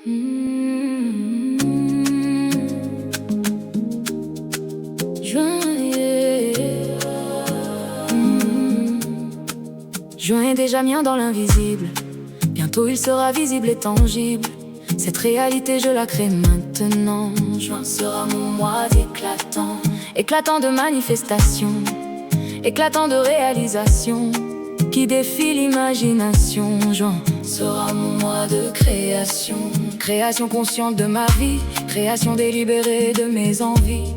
Mmh. Juin, yeah. Juin est déjà mien dans l'invisible. Bientôt il sera visible et tangible. Cette réalité je la crée maintenant. Juin sera mon mois d'éclatant. Éclatant de manifestations, éclatant de réalisations qui défie l'imagination. Juin sera mon mois de création. Création consciente de ma vie, création délibérée de mes envies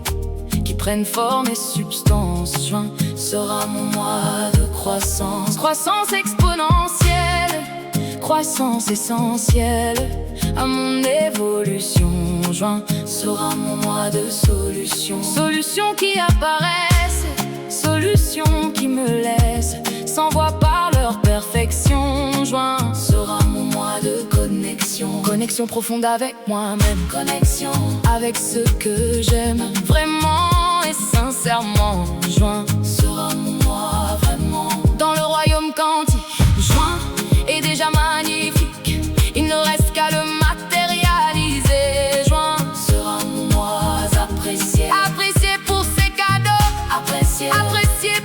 qui prennent forme et substance. Juin sera mon mois de croissance. Croissance exponentielle, croissance essentielle à mon évolution. Juin sera mon mois de solutions. Solutions qui apparaissent, solutions qui me laissent sans voix par leur perfection. Juin sera mon mois de connexion. Connexion profonde avec moi-même. Connexion avec ce que j'aime vraiment et sincèrement. Juin sera mon mois vraiment. Dans le royaume quantique, juin est déjà magnifique. Il ne reste qu'à le matérialiser. Juin sera mon mois apprécié. Apprécié pour ses cadeaux, apprécié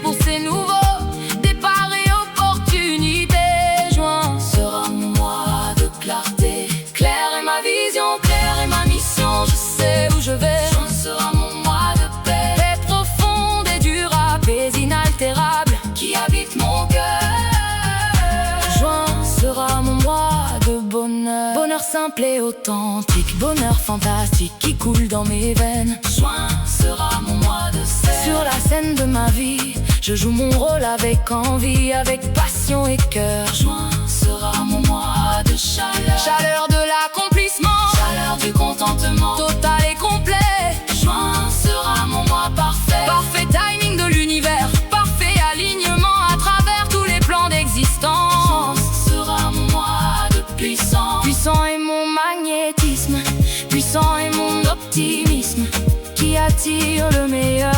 pour ses nouveaux départs et opportunités. Juin sera mon mois de clarté. Claire est ma vision, claire est ma mission. Je sais où je vais. Juin sera mon mois de paix. Paix profonde et durable, paix inaltérable qui habite mon cœur. Juin sera mon mois de bonheur. Bonheur simple et authentique, bonheur fantastique qui coule dans mes veines. Juin sera mon mois de scène. Sur la scène de ma vie, je joue mon rôle avec envie, avec passion et cœur. Juin sera mon mois de chaleur. Chaleur de l'accomplissement, chaleur du contentement total et complet. Juin sera mon mois parfait. Parfait timing de l'univers, parfait alignement à travers tous les plans d'existence. Sera mon mois de puissance. Puissant est mon magnétisme, puissant est mon optimisme qui attire le meilleur.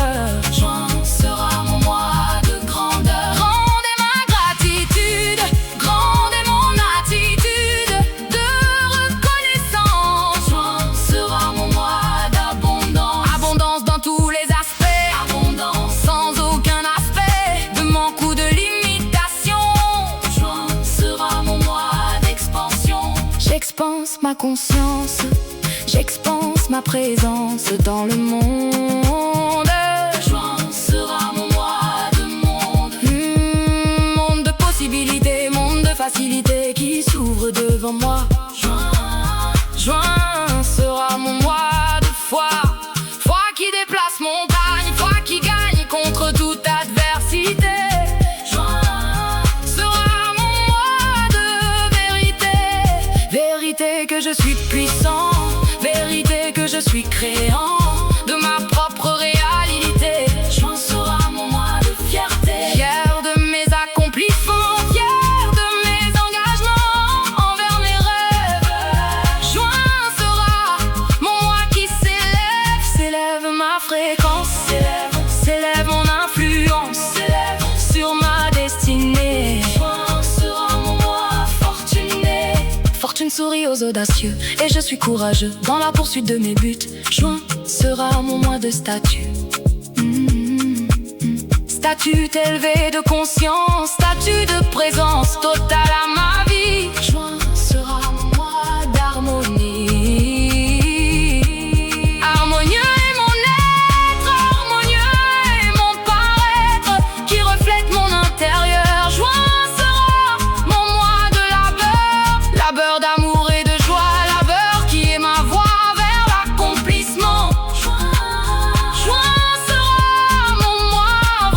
Juin sera mon mois de grandeur. Grande est ma gratitude, grande est mon attitude de reconnaissance. Juin sera mon mois d'abondance. Abondance dans tous les aspects, abondance sans aucun aspect de manque ou de limitation. Juin sera mon mois d'expansion. J'expanse ma conscience, j'expanse ma présence dans le monde. Juin sera mon mois de monde. Monde de possibilités, monde de facilité qui s'ouvre devant moi. Juin sera mon mois de foi. Foi qui déplace montagne, foi qui gagne contre toute adversité. Juin sera mon mois de vérité. Vérité que je suis puissant, vérité que je suis créant de ma propre réalité. Juin sera mon mois de fierté. Fier de mes accomplissements, fier de mes engagements envers mes rêves. Juin sera mon mois qui s'élève. S'élève ma fréquence, s'élève mon influence, s'élève sur ma destinée. Juin sera mon mois fortuné. Fortune sourit aux audacieux et je suis courageux dans la poursuite de mes buts. Juin sera mon mois de statut. Statut élevé de conscience, statut de présence totale à ma vie. Juin sera mon mois d'harmonie. Harmonieux est mon être, harmonieux est mon paraître qui reflète mon intérieur. Juin sera mon mois de labeur, labeur d'amour et de joie, labeur qui est ma voie vers l'accomplissement. Juin sera mon mois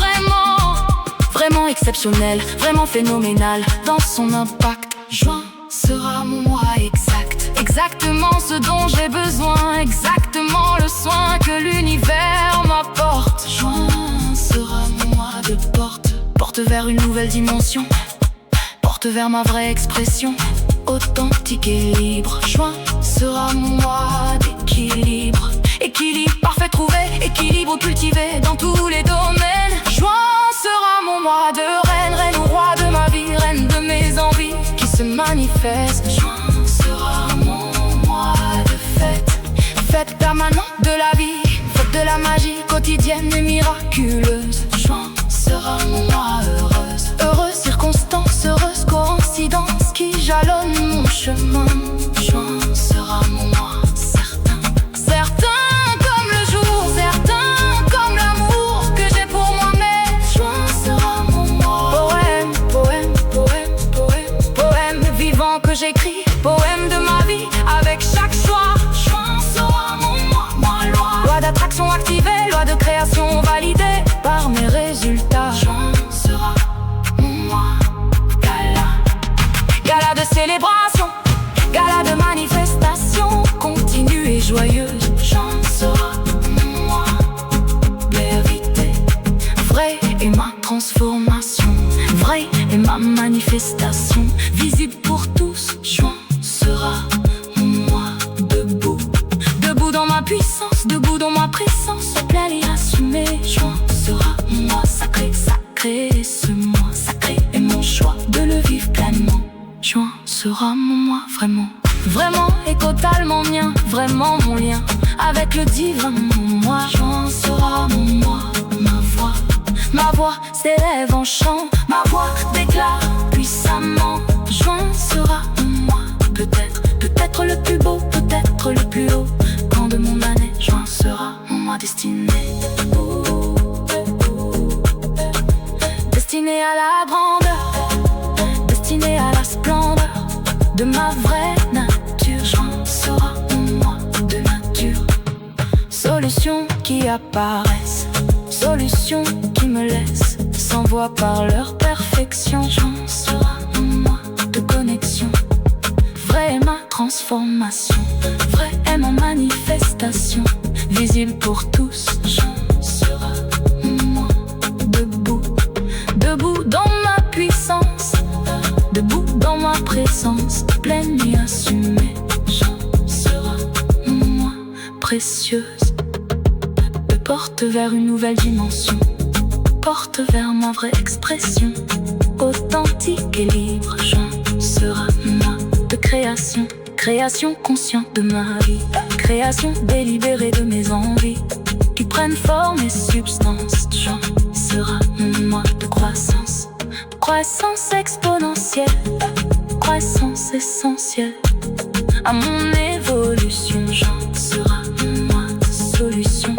vraiment exceptionnel, vraiment phénoménal dans son impact. Juin sera mon mois exact, exactement ce dont j'ai besoin, exactement le soin que l'univers m'apporte. Juin sera mon mois de porte, porte vers une nouvelle dimension, porte vers ma vraie expression, authentique et libre. Juin sera mon mois d'équilibre, équilibre parfait trouvé, équilibre cultivé dans tous les domaines. Juin sera mon mois de reine, reine au roi de ma vie, reine de mes envies qui se manifestent. Juin sera mon mois miraculeuse. Juin sera mon mois heureuse. Heureuse circonstance, heureuse coïncidence qui jalonne mon chemin. Juin sera mon mois certain. Certain comme le jour, certain comme l'amour que j'ai pour moi-même. Juin sera mon mois. Poème, poème, poème, poème, poème vivant que j'écris. Poème de ma vie avec chaque choix. Juin sera mon mois, loi. Loi d'attraction activée, loi de création validée par mes résultats. Juin sera mon mois. Gala, gala de célébration, gala de manifestation continue et joyeuse. Juin sera mon mois. Vérité, vrai est ma transformation, vrai est ma manifestation, visible pour tous. Juin sera mon mois. Debout, debout dans ma puissance, debout dans ma présence, plein et assumé. Juin sera mon mois sacré, sacré. Ce mois sacré est mon choix de le vivre pleinement. Juin sera mon mois vraiment, vraiment et totalement mien, vraiment mon lien avec le divin. Mon mois, juin sera mon mois. Ma voix s'élève en chant, ma voix déclare puissamment. Juin sera mon mois, peut-être le plus beau, peut-être le plus haut. Quand de mon année, juin sera mon mois destiné. Destiné à la grandeur, destiné à la splendeur de ma vraie nature. Juin sera mon mois de nature. Solutions qui apparaissent, solutions qui me laissent sans voix par leur perfection. Juin sera mon mois de connexion. Vrai est ma transformation, vrai est ma manifestation, visible pour tous. Juin sera mon mois. Debout, debout dans ma puissance, debout dans ma présence, pleine et assumée. Juin sera mon mois. Précieuse, porte vers une nouvelle dimension, porte vers ma vraie expression, authentique et libre. Juin sera moi de création, création consciente de ma vie, création délibérée de mes envies qui prennent forme et substance. Juin sera mon mois de croissance, croissance exponentielle, croissance essentielle à mon évolution. Juin sera mon mois de solution.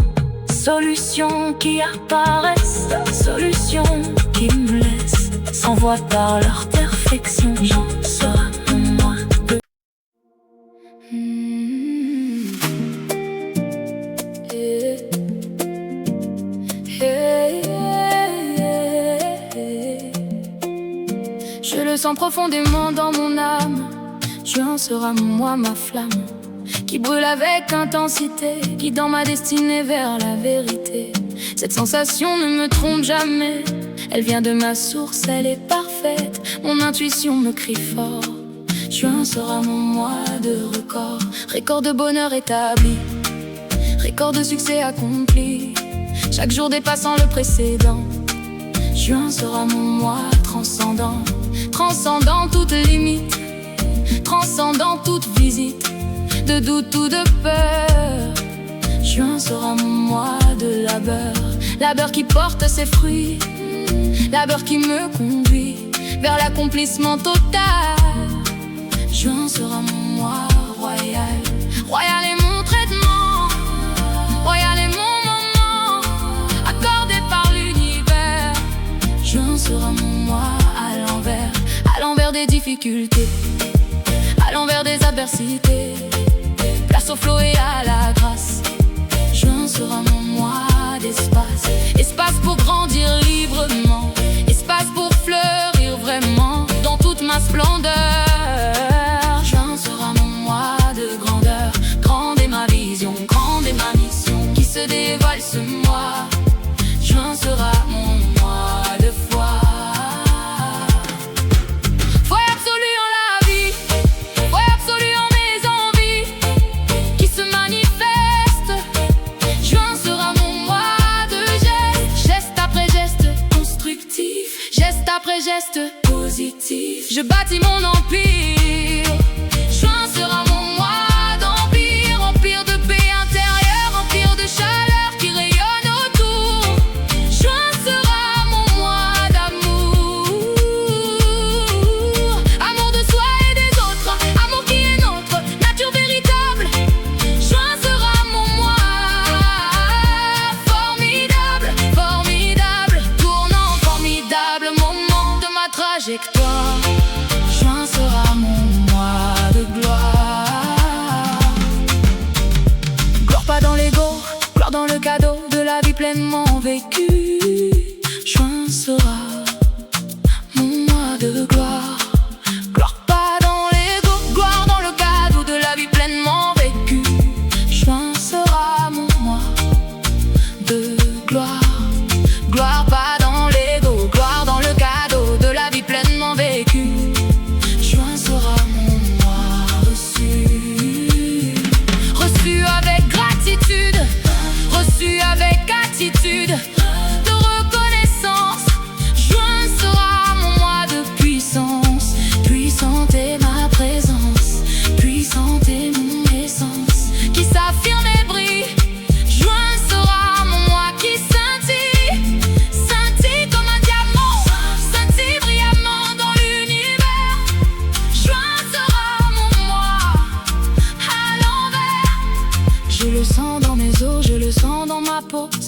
Solutions qui apparaissent, solutions qui me laissent sans voix par leur perfection. J'en sera moi. Je le sens profondément dans mon âme. Juin sera mon mois, ma flamme qui brûle avec intensité, guidant ma destinée vers la vérité. Cette sensation ne me trompe jamais, elle vient de ma source, elle est parfaite. Mon intuition me crie fort. Juin sera mon mois de record, record de bonheur établi, record de succès accompli, chaque jour dépassant le précédent. Juin sera mon mois transcendant, transcendant toute limite, transcendant toute visite de doute ou de peur. Juin sera mon mois de labeur, labeur qui porte ses fruits, labeur qui me conduit vers l'accomplissement total. Juin sera mon mois royal, royal est mon traitement, royal est mon moment accordé par l'univers. Juin sera mon mois à l'envers des difficultés, à l'envers des adversités, place au flot et à la grâce. Juin sera mon mois d'espace, espace pour grandir librement, espace pour fleurir vraiment dans toute ma splendeur. Juin sera mon mois de grandeur, grande est ma vision, grande est ma mission qui se dévoile ce mois. Juin sera mon mois de foi. Après geste positif, je bâtis mon empire. Juin sera mon mois d'empire, empire de paix intérieure, empire de chaleur qui rayonne autour.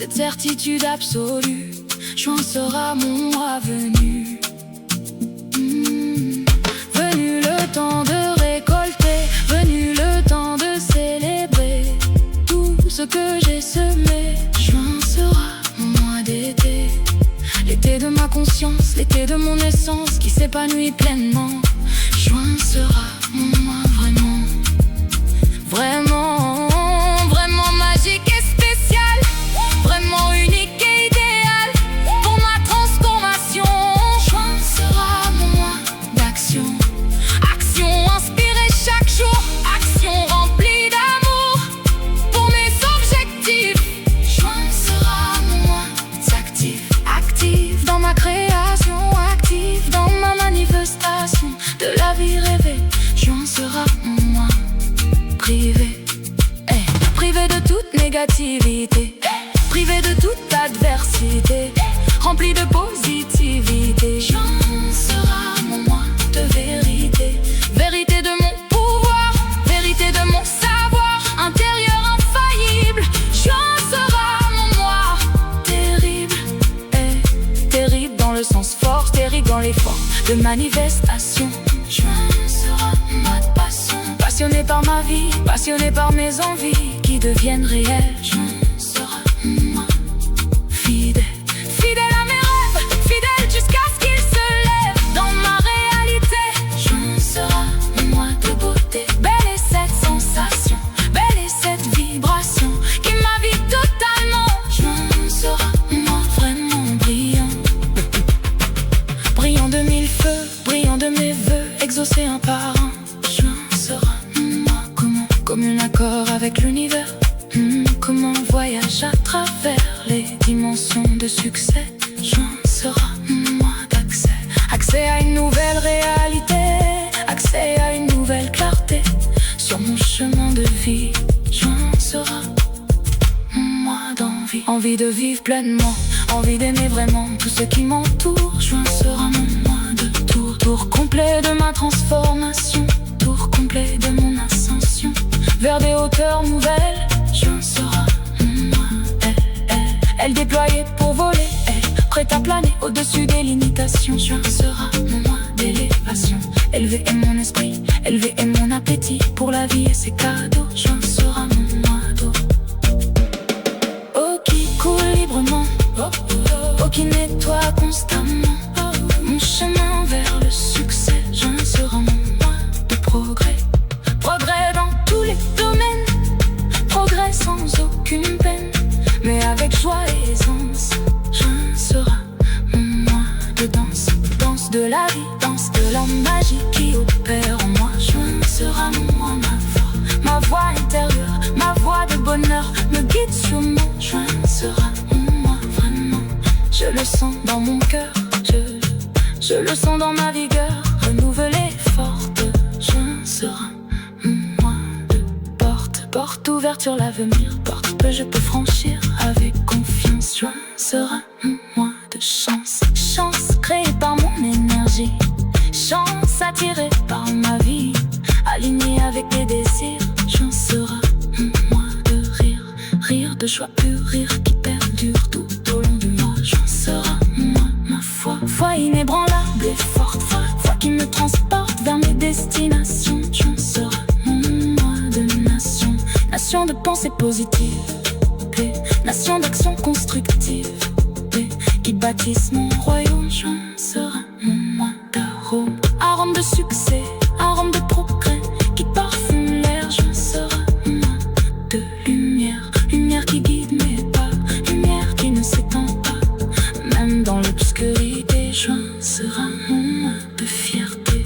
cette certitude absolue. Juin sera mon mois venu. Venu le temps de récolter, venu le temps de célébrer tout ce que j'ai semé. Juin sera mon mois d'été, l'été de ma conscience, l'été de mon essence qui s'épanouit pleinement. Juin sera mon mois vraiment, vraiment, vraiment magique et spécial, vraiment unique et idéal pour ma transformation. Juin sera mon mois d'action, action inspirée chaque jour, action remplie d'amour pour mes objectifs. Juin sera mon mois actif, actif dans ma création, actif dans ma manifestation de la vie rêvée. Juin sera mon mois privé, privé de toute négativité, privé de toute adversité, rempli de positivité. Juin sera mon mois de vérité, vérité de mon pouvoir, vérité de mon savoir intérieur infaillible. Juin sera mon mois terrible, terrible dans le sens fort, terrible dans l'effort de manifestation. Juin sera mon mois de passion, passionné par ma vie, passionné par mes envies qui deviennent réelles. Juin sera mon mois fidèle, fidèle à mes rêves, fidèle jusqu'à ce qu'ils se lèvent dans ma réalité. Juin sera mon mois de beauté, belle est cette sensation, belle est cette vibration qui m'habite totalement. Juin sera mon mois vraiment brillant, brillant de mille feux, brillant de mes vœux, exaucé un par un. Juin sera mon mois comment, comme un accord avec l'univers. Comme un voyage à travers les dimensions de succès. Juin sera mon mois d'accès, accès à une nouvelle réalité, accès à une nouvelle clarté sur mon chemin de vie. Juin sera mon mois d'envie, envie de vivre pleinement, envie d'aimer vraiment tout ce qui m'entoure. Juin sera mon mois de tour, tour complet de ma transformation, tour complet de mon ascension vers des hauteurs nouvelles. Juin sera mon mois, elle déployée pour voler, prête à planer au-dessus des limitations. Juin sera mon mois d'élévation, élevé est mon esprit, élevé est mon appétit pour la vie et ses cadeaux. Juin sera mon mois d'eau, eau qui coule librement, eau qui nettoie constamment mon chemin vers le succès. Juin sera mon mois de progrès, progrès dans tous les domaines, progrès sans aucune peine, mais avec joie et aisance. Juin sera mon mois de danse, danse de la vie, danse de la magie qui opère en moi. Juin sera mon mois, ma voix intérieure, ma voix de bonheur me guide sûrement. Juin sera mon mois vraiment, je le sens dans mon cœur, je le sens dans ma vigueur, renouvelée, forte. Juin sera mon mois de porte, porte ouverte sur l'avenir, porte que je peux franchir avec confiance. Juin sera mon mois de chance, chance créée par mon énergie, chance attirée par ma vie, alignée avec mes désirs. Juin sera mon mois de rire, rire de joie pure, rire qui perdure tout au long du mois. Juin sera mon mois, ma foi, foi inébranlable et forte, foi qui me transporte vers mes destinations. Juin sera mon mois de nation, nation de pensée positive, nation d'action constructive, qui bâtissent mon royaume. Juin sera mon mois d'arôme, arôme de succès, arôme de progrès qui parfume l'air. Juin sera mon mois de lumière, lumière qui guide mes pas, lumière qui ne s'étend pas, même dans l'obscurité. Juin sera mon mois de fierté.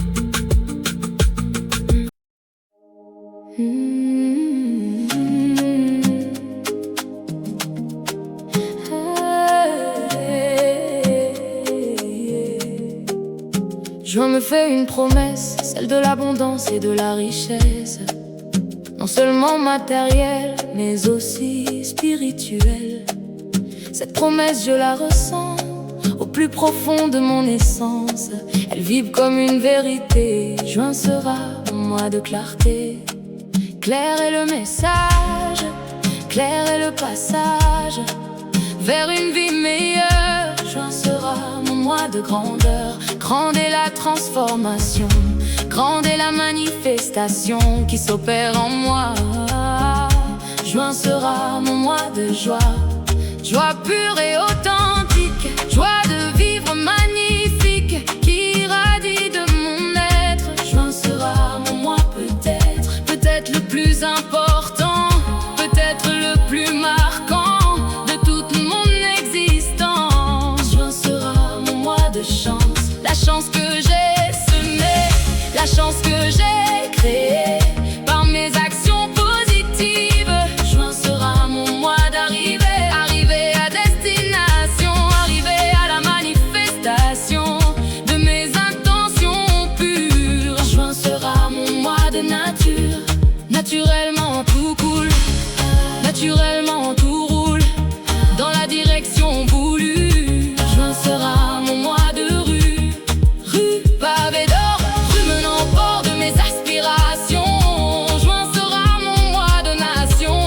Juin me fait une promesse, celle de l'abondance et de la richesse, non seulement matérielle, mais aussi spirituelle. Cette promesse, je la ressens au plus profond de mon essence. Elle vibre comme une vérité. Juin sera mon mois de clarté. Clair est le message, clair est le passage, vers une vie meilleure. Juin sera mon mois de grandeur. Grande est la transformation, grande est la manifestation qui s'opère en moi. Juin sera mon mois de joie, joie pure et authentique, joie de vivre magnifique qui irradie de mon être. Juin sera mon mois peut-être, peut-être le plus important, peut-être le plus marquant de toute mon existence. Juin sera mon mois de chance, la chance que j'ai semée, la chance que j'ai créée par mes actions positives. Juin sera mon mois d'arrivée, arriver à destination, arriver à la manifestation de mes intentions pures. Juin sera mon mois de nature, naturellement tout coule, naturellement tout roule dans la direction voulue. Juin sera mon mois de rue, rue pavée d'or, rue menant au port de mes aspirations. Juin sera mon mois de nation,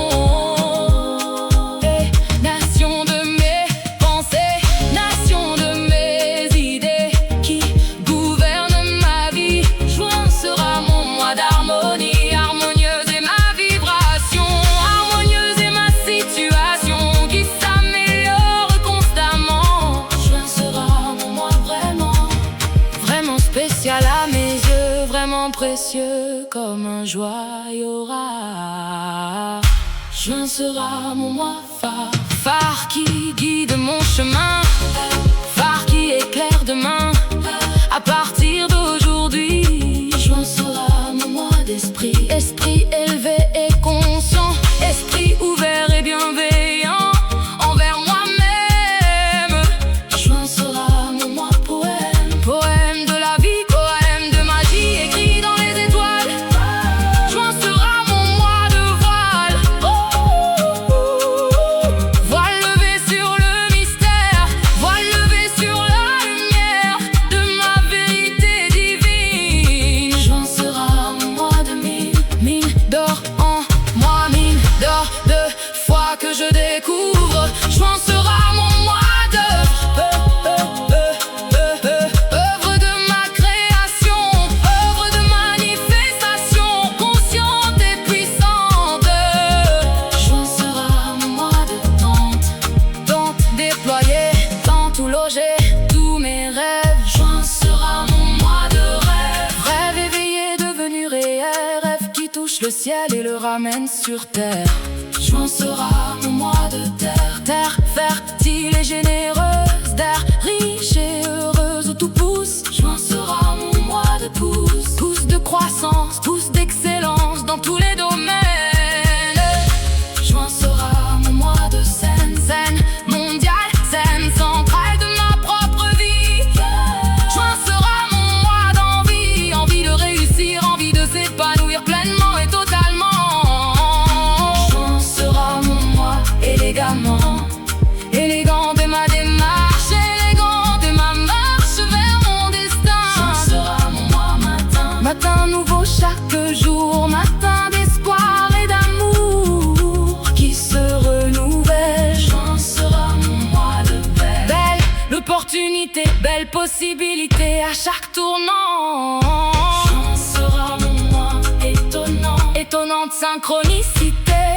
et nation de mes pensées, nation de mes idées qui gouvernent ma vie. Juin sera mon mois d'harmonie, harmonieuse est ma vibration, harmonieuse est ma situation qui s'améliore constamment. Juin sera mon mois vraiment, vraiment spécial à mes yeux, vraiment précieux comme un joyau rare. Juin sera mon mois phare, phare qui guide mon chemin, phare qui éclaire demain. À partir d'aujourd'hui, juin sera mon mois d'esprit, esprit élevé et conscient, esprit ouvert et bienveillant envers moi-même. Juin sera mon mois poème, poème de la vie, poème de magie écrit dans les étoiles. Juin sera mon mois de voile, voile levé sur le mystère, voile levé sur la lumière de ma vérité divine. Juin sera mon mois de mine, mine d'or en moi, mine d'or de foi que je découvre. Juin sera mon mois œuvre de ma création, œuvre de manifestation consciente et puissante. Juin sera mon mois de tente déployée, tente où loger tous mes rêves. Juin sera mon mois de rêve, rêve éveillé devenu réel, rêve qui touche le ciel et le ramène sur terre. Juin sera mon mois de terre, terre fertile et généreuse, d'air riche et heureuse où tout pousse. Juin sera mon mois de pousse, pousse de croissance, pousse d'excellence dans tous les domaines. Juin sera mon mois de scène, scène mondiale, scène centrale de ma propre vie. Juin sera mon mois d'envie, envie de réussir, envie de s'épanouir pleinement et totalement. Juin sera mon mois élégamment, élégant de ma démarche, élégant de ma marche vers mon destin. Juin sera mon mois matin, matin nouveau chaque jour, matin d'espoir et d'amour qui se renouvelle. Juin sera mon mois de belle, belle l'opportunité, belle possibilité à chaque tournant. Juin sera mon mois étonnant, étonnante synchronicité,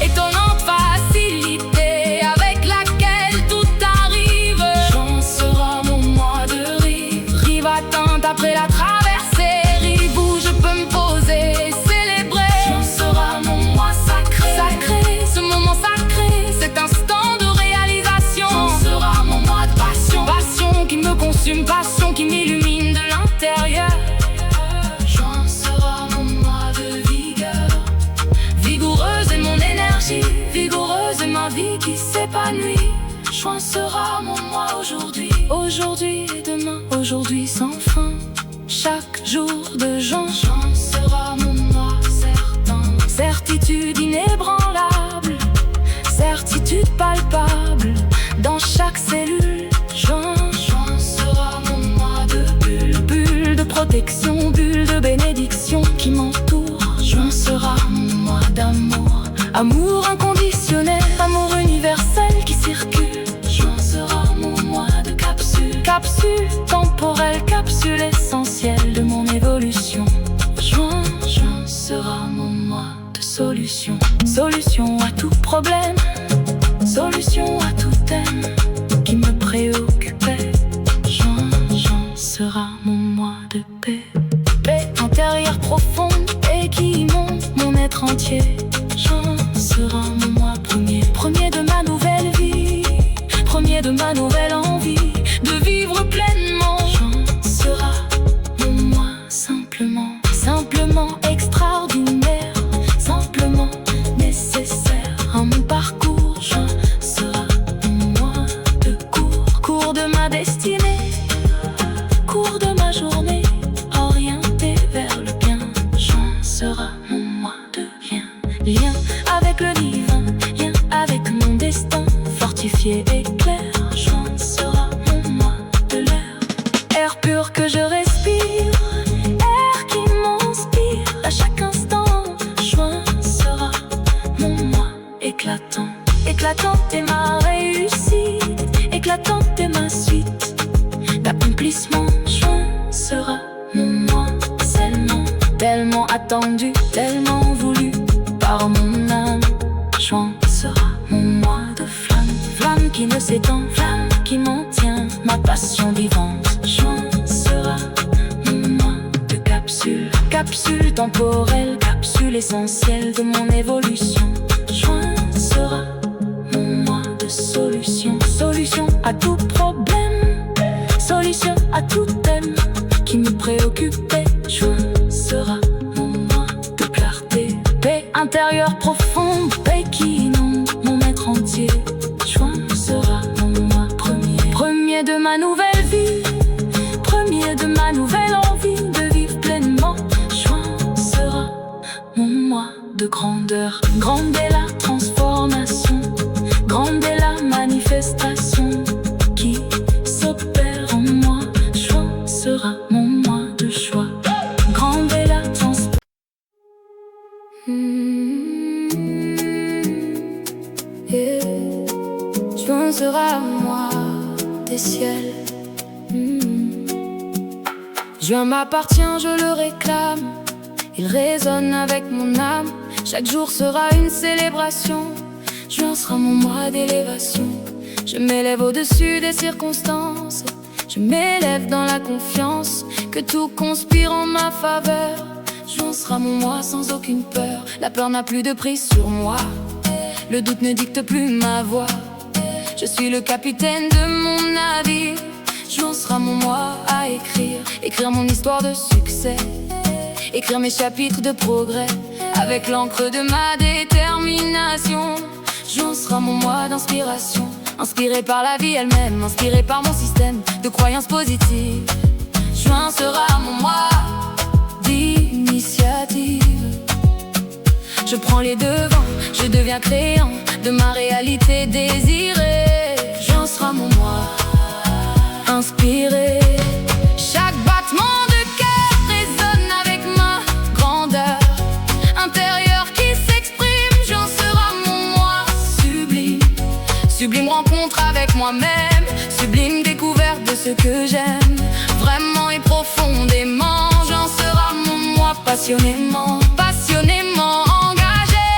étonnante facilité avec laquelle tout arrive. Juin sera mon mois de rive, rive atteinte après la traversée, rive où je peux me poser et célébrer. Juin sera mon mois sacré, sacré, ce moment sacré, cet instant de réalisation. Juin sera mon mois de passion, passion qui me consume, passion qui m'illumine de l'intérieur. Juin sera mon mois de vigueur, vigoureuse est mon énergie, vigoureuse est ma vie qui s'épanouit. Juin sera mon mois aujourd'hui, aujourd'hui et demain, aujourd'hui sans fin. Chaque jour de juin, juin sera mon mois certain, certitude inébranlable, certitude palpable dans chaque cellule. Juin, juin sera mon mois de bulle, bulle de protection, bulle de bénédiction qui m'entoure. Juin sera mon mois d'amour, amour inconditionnel, amour universel qui circule mois de solution. Solution à tout problème, solution à tout thème qui me préoccupait. Juin sera mon mois de paix. Paix intérieure profonde et qui inonde mon être entier. Juin sera mon mois premier. Premier de ma nouvelle vie, premier de ma nouvelle envie de vivre pleinement. Juin sera mon mois simplement, simplement extraordinaire, simplement nécessaire à mon parcours. Juin sera mon mois de cours, cours de ma destinée, cours de ma journée, orienté vers le bien. Juin sera mon mois de lien, lien avec le divin, lien avec mon destin, fortifié et clair. Juin sera mon mois de l'air, air pur que je respire, air qui m'inspire à chaque instant. Juin sera mon mois éclatant, éclatante est ma réussite, éclatante est ma suite d'accomplissement. Juin sera mon mois tellement, tellement attendu, tellement voulu par mon âme. Juin sera mon mois de flamme, flamme qui ne s'éteint, flamme qui maintient ma passion vivante. Juin sera mon mois de capsule, capsule temporelle, capsule essentielle de mon évolution. Juin sera mon mois de solution, solution à tout problème, solution à tout thème qui me préoccupait. Juin sera mon mois de clarté, paix intérieure profonde, paix qui inonde mon être entier. Juin sera mon mois premier, premier de ma nouvelle vie, premier de ma nouvelle envie de vivre pleinement. Juin sera mon mois de grandeur, grande est la transformation, grande est la manifestation qui s'opère en moi. Juin sera mon mois de choix, grande est la transformation. Juin sera moi des ciels. Juin m'appartient, je le réclame. Il résonne avec mon âme. Chaque jour sera une célébration. Juin sera mon mois d'élévation. Je m'élève au-dessus des circonstances. Je m'élève dans la confiance que tout conspire en ma faveur. Juin sera mon mois sans aucune peur. La peur n'a plus de prise sur moi. Le doute ne dicte plus ma voix. Je suis le capitaine de mon navire. Juin sera mon mois à écrire, écrire mon histoire de succès, écrire mes chapitres de progrès avec l'encre de ma détermination. Juin sera mon mois d'inspiration, inspiré par la vie elle-même, inspiré par mon système de croyances positives. Juin sera mon mois d'initiative. Je prends les devants, je deviens créant de ma réalité désirée. Juin sera mon mois inspiré. Chaque battement de cœur résonne avec ma grandeur intérieure qui s'exprime. Juin sera mon mois sublime, sublime rencontre avec moi-même, sublime découverte de ce que j'aime vraiment et profondément. Juin sera mon mois passionnément, passionnément engagé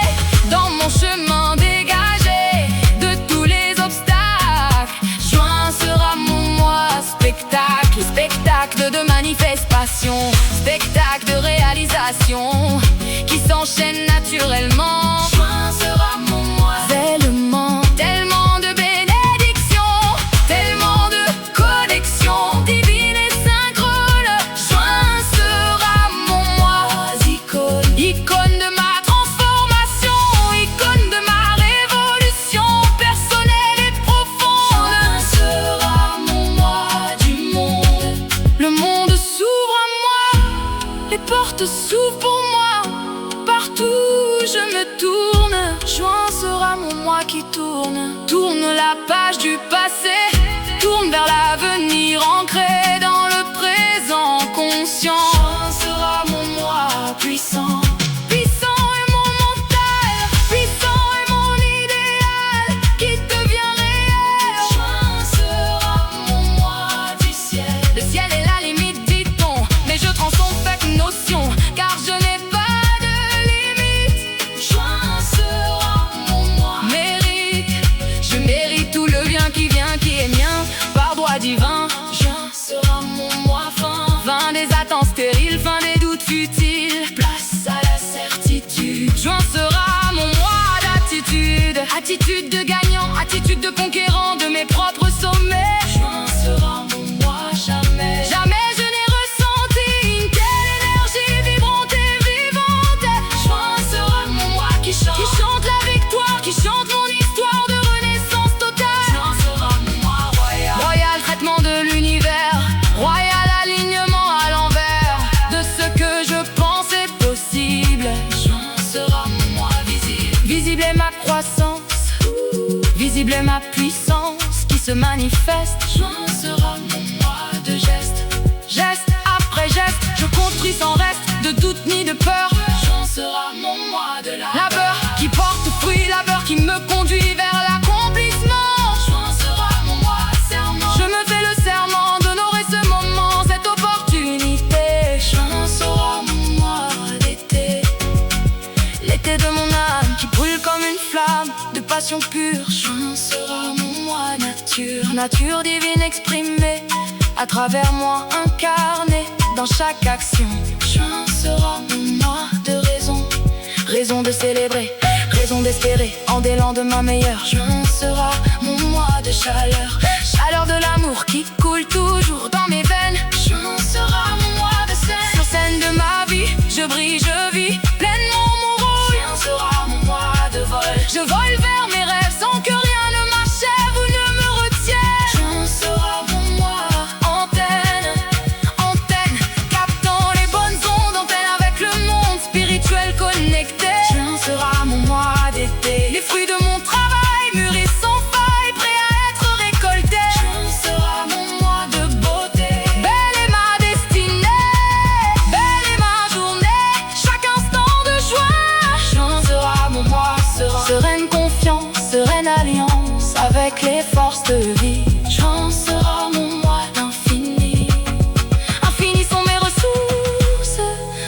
dans mon chemin dégagé de tous les obstacles. Juin sera mon mois spectacle, spectacle de manifestation, spectacle de réalisation qui s'enchaîne naturellement. Juin sera mon mois tellement, tellement de bénédictions, tellement de connexions divines et synchrone. Juin sera mon mois icône, icône de ma transformation, icône de ma révolution personnelle et profonde. Juin sera mon mois du monde. Le monde s'ouvre à moi, les portes s'ouvrent pour moi. Partout je me tourne. Juin sera mon mois qui tourne, tourne la page du passé, tourne vers l'avenir ancré dans le présent conscient. Juin sera mon mois puissant, puissant est mon mental, puissant est mon idéal qui devient réel. Juin sera mon mois du ciel. Le ciel est la limite, dit-on, mais je transcende chaque notion, car je n'ai pas de limite. Attitude de gagnant, attitude de conquérant de mes propres sommets. Juin sera mon mois, jamais. Jamais je n'ai ressenti une telle énergie vibrante et vivante. Juin sera mon mois qui chante la victoire, qui chante mon histoire de renaissance totale. Juin sera mon mois royal. Royal traitement de l'univers, royal alignement à l'envers de ce que je pense est possible. Juin sera mon mois visible. Visible est ma croissance, visible est ma puissance qui se manifeste. Juin sera mon mois de geste. Geste après geste, je construis sans reste de doute ni de peur. Juin sera mon mois de labeur qui porte fruit, labeur qui me conduit vers l'accomplissement. Juin sera mon mois de serment. Je me fais le serment d'honorer ce moment, cette opportunité. Juin sera mon mois d'été, l'été de mon âme qui brûle comme une flamme de passion pure. Juin sera mon mois nature, nature divine exprimée à travers moi, incarnée dans chaque action. Juin sera mon mois de raison, raison de célébrer, raison d'espérer en des lendemains meilleurs. Juin sera mon mois de chaleur, chaleur de l'amour qui coule toujours dans mes veines. Juin sera mon mois de scène, sur scène de ma vie, je brille, je vis pleinement mon rôle. Juin sera mon mois de vol, je vole vers mes rêves sans que rien ne m'achève ou ne me retienne. Juin sera mon mois antenne, antenne, captant les bonnes ondes, antenne avec le monde spirituel connecté. Juin sera mon mois d'été, les fruits de mon travail mûrissent sans faille, prêts à être récoltés. Juin sera mon mois de beauté, belle est ma destinée, belle est ma journée, chaque instant de joie. Juin sera mon mois serein, sereine confiance, sereine alliance avec les forces de vie. Juin sera mon mois d'infini, infinies sont mes ressources,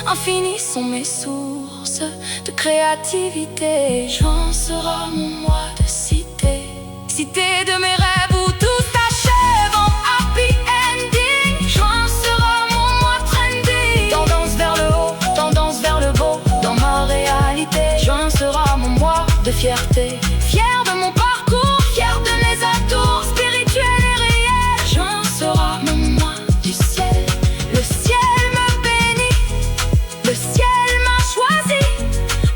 infinies sont mes sources de créativité. Juin sera mon mois de cité, cité de mes rêves où tout s'achève en happy ending. Juin sera mon mois trendy, tendance vers le haut, tendance vers le beau dans ma réalité. Juin sera mon mois de fierté, fier de mon parcours, fier de mes atours spirituels et réels. Juin sera mon mois du ciel, le ciel me bénit, le ciel m'a choisi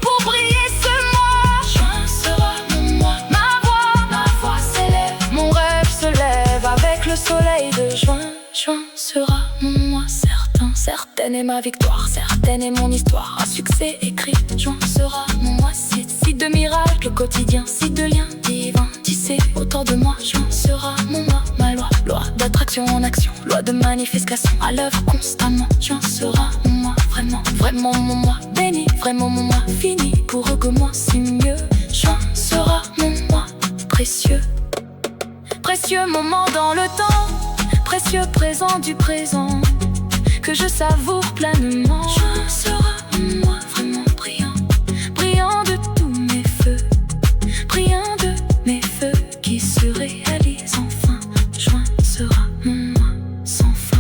pour briller ce mois. Juin sera mon mois, ma voix s'élève, mon rêve se lève avec le soleil de juin. Juin sera mon mois certain, certaine est ma victoire, certaine est mon histoire, un succès écrit. Juin sera mon mois site de miracles quotidien, site de liens divins tissés autour de moi. Juin sera mon mois, ma loi, loi d'attraction en action, loi de manifestation à l'œuvre constamment. Juin sera mon mois, vraiment, vraiment mon mois béni, vraiment mon mois fini pour eux que moi c'est mieux. Juin sera mon mois précieux, précieux moment dans le temps, précieux présent du présent que je savoure pleinement. Juin sera mon mois vraiment brillant, brillant de tous mes feux, brillant de mes feux qui se réalisent enfin. Juin sera mon mois sans fin.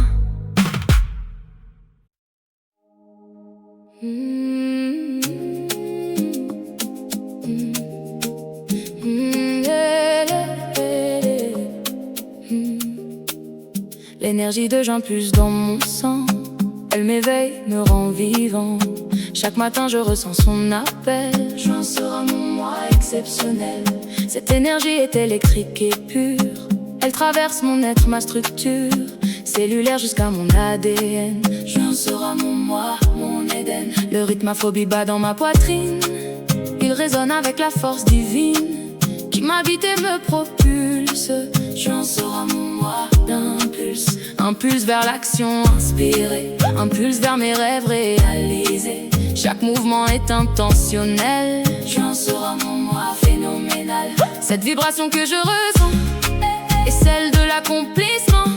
L'énergie de juin pulse dans mon sang, elle m'éveille, me rend vivant. Chaque matin je ressens son appel. Juin sera mon mois exceptionnel. Cette énergie est électrique et pure, elle traverse mon être, ma structure cellulaire jusqu'à mon ADN. Juin sera mon mois, mon Éden. Le rythme aphobie bat dans ma poitrine, il résonne avec la force divine qui m'habite et me propulse. Juin sera mon mois d'impulse, impulse vers l'action inspirée, impulse vers mes rêves réalisés. Chaque mouvement est intentionnel. Juin sera mon mois phénoménal. Cette vibration que je ressens est celle de l'accomplissement.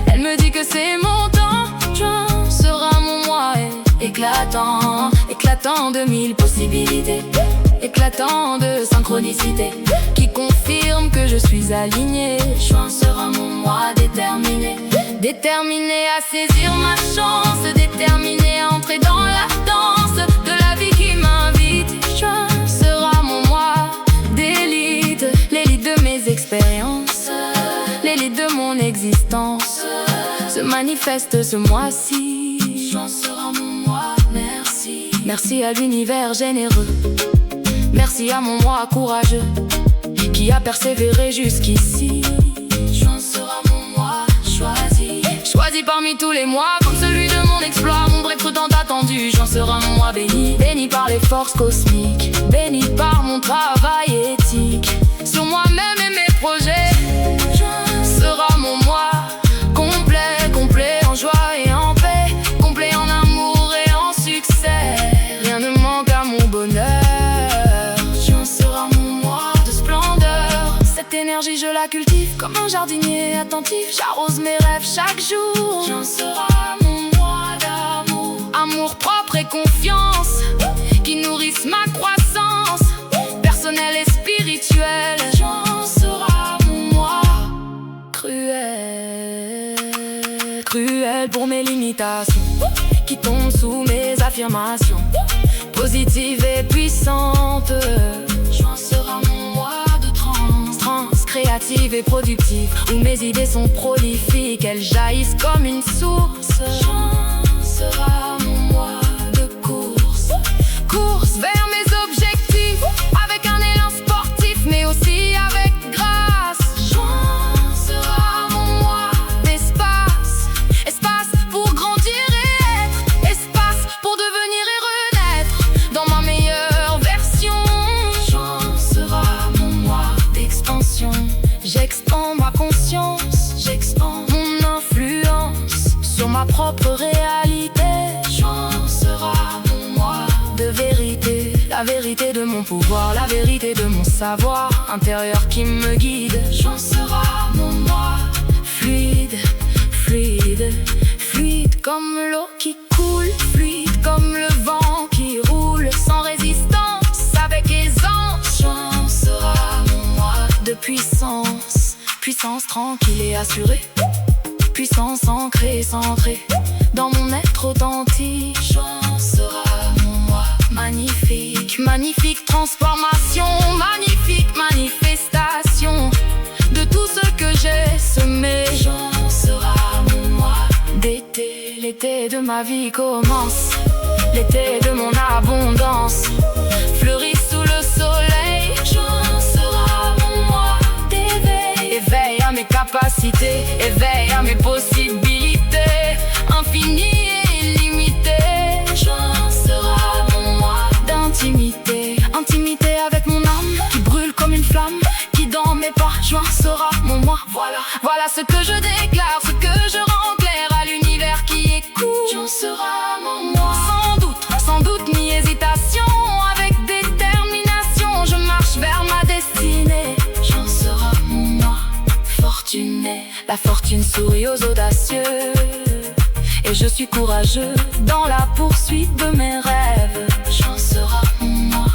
Elle me dit que c'est mon temps. Juin sera mon mois éclatant, éclatant de mille possibilités, éclatant de synchronicité qui confirme que je suis aligné. Juin sera mon mois déterminé, déterminé à saisir ma chance, déterminé à entrer dans la danse de la vie qui m'invite. Juin sera mon mois délicat, manifeste ce mois-ci. J'en serai mon moi, merci. Merci à l'univers généreux. Merci à mon moi courageux qui a persévéré jusqu'ici. J'en serai mon moi choisi. Choisi parmi tous les mois, comme celui de mon exploit, mon breakthrough tant attendu. J'en serai mon moi béni, béni par les forces cosmiques, béni par mon travail éthique sur moi-même et mes projets. J'en serai mon moi complet, complet en joie et en paix, complet en amour et en succès. Rien ne manque à mon bonheur. J'en serai mon moi de splendeur. Cette énergie je la cultive comme un jardinier attentif. J'arrose mes rêves chaque jour. J'en serai mon moi d'amour, amour propre et confiance qui nourrissent ma croissance personnelle et spirituelle. J'en serai mon moi cruel, cruel pour mes limitations qui tombent sous mes affirmations positives et puissantes. J'en serai mon moi de trance créative et productive, où mes idées sont prolifiques, elles jaillissent comme une source. J'en serai mon moi de course, course vers mes objectifs, avec un élan sportif mais aussi avec grâce. J'en serai mon moi d'espace, espace pour grandir et être, espace pour devenir et renaître dans ma meilleure version. J'en serai mon moi d'expansion. J'expande ma conscience, j'expande mon influence sur ma propre réalité. J'en serai mon moi de vérité, la vérité de mon pouvoir, la vérité de mon savoir intérieur qui me guide. J'en serai mon moi fluide, fluide, fluide comme l'eau qui coule, fluide comme le vent qui roule sans résistance, avec aisance. J'en serai mon moi de puissance, puissance tranquille et assurée, puissance ancrée et centrée dans mon être authentique. J'en serai mon moi magnifique, magnifique transformation, magnifique manifestation de tout ce que j'ai semé. J'en serai mon moi d'été, l'été de ma vie commence, l'été de mon abondance fleurit sous le soleil. J'en serai mon moi d'éveil, éveil à mes capacités, éveil à mes possibilités infinies et illimitées. J'en serai mon moi d'intimité, intimité avec mon âme qui brûle comme une flamme qui dans mes pas. J'en serai mon moi, voilà, voilà ce que je déclare, ce que je rends clair à l'univers qui écoute. J'en serai mon moi sans doute ni hésitation, avec détermination je marche vers ma destinée. J'en serai mon moi fortuné, la fortune sourit aux audacieux, et je suis courageux dans la poursuite de mes rêves. J'en serai mon moi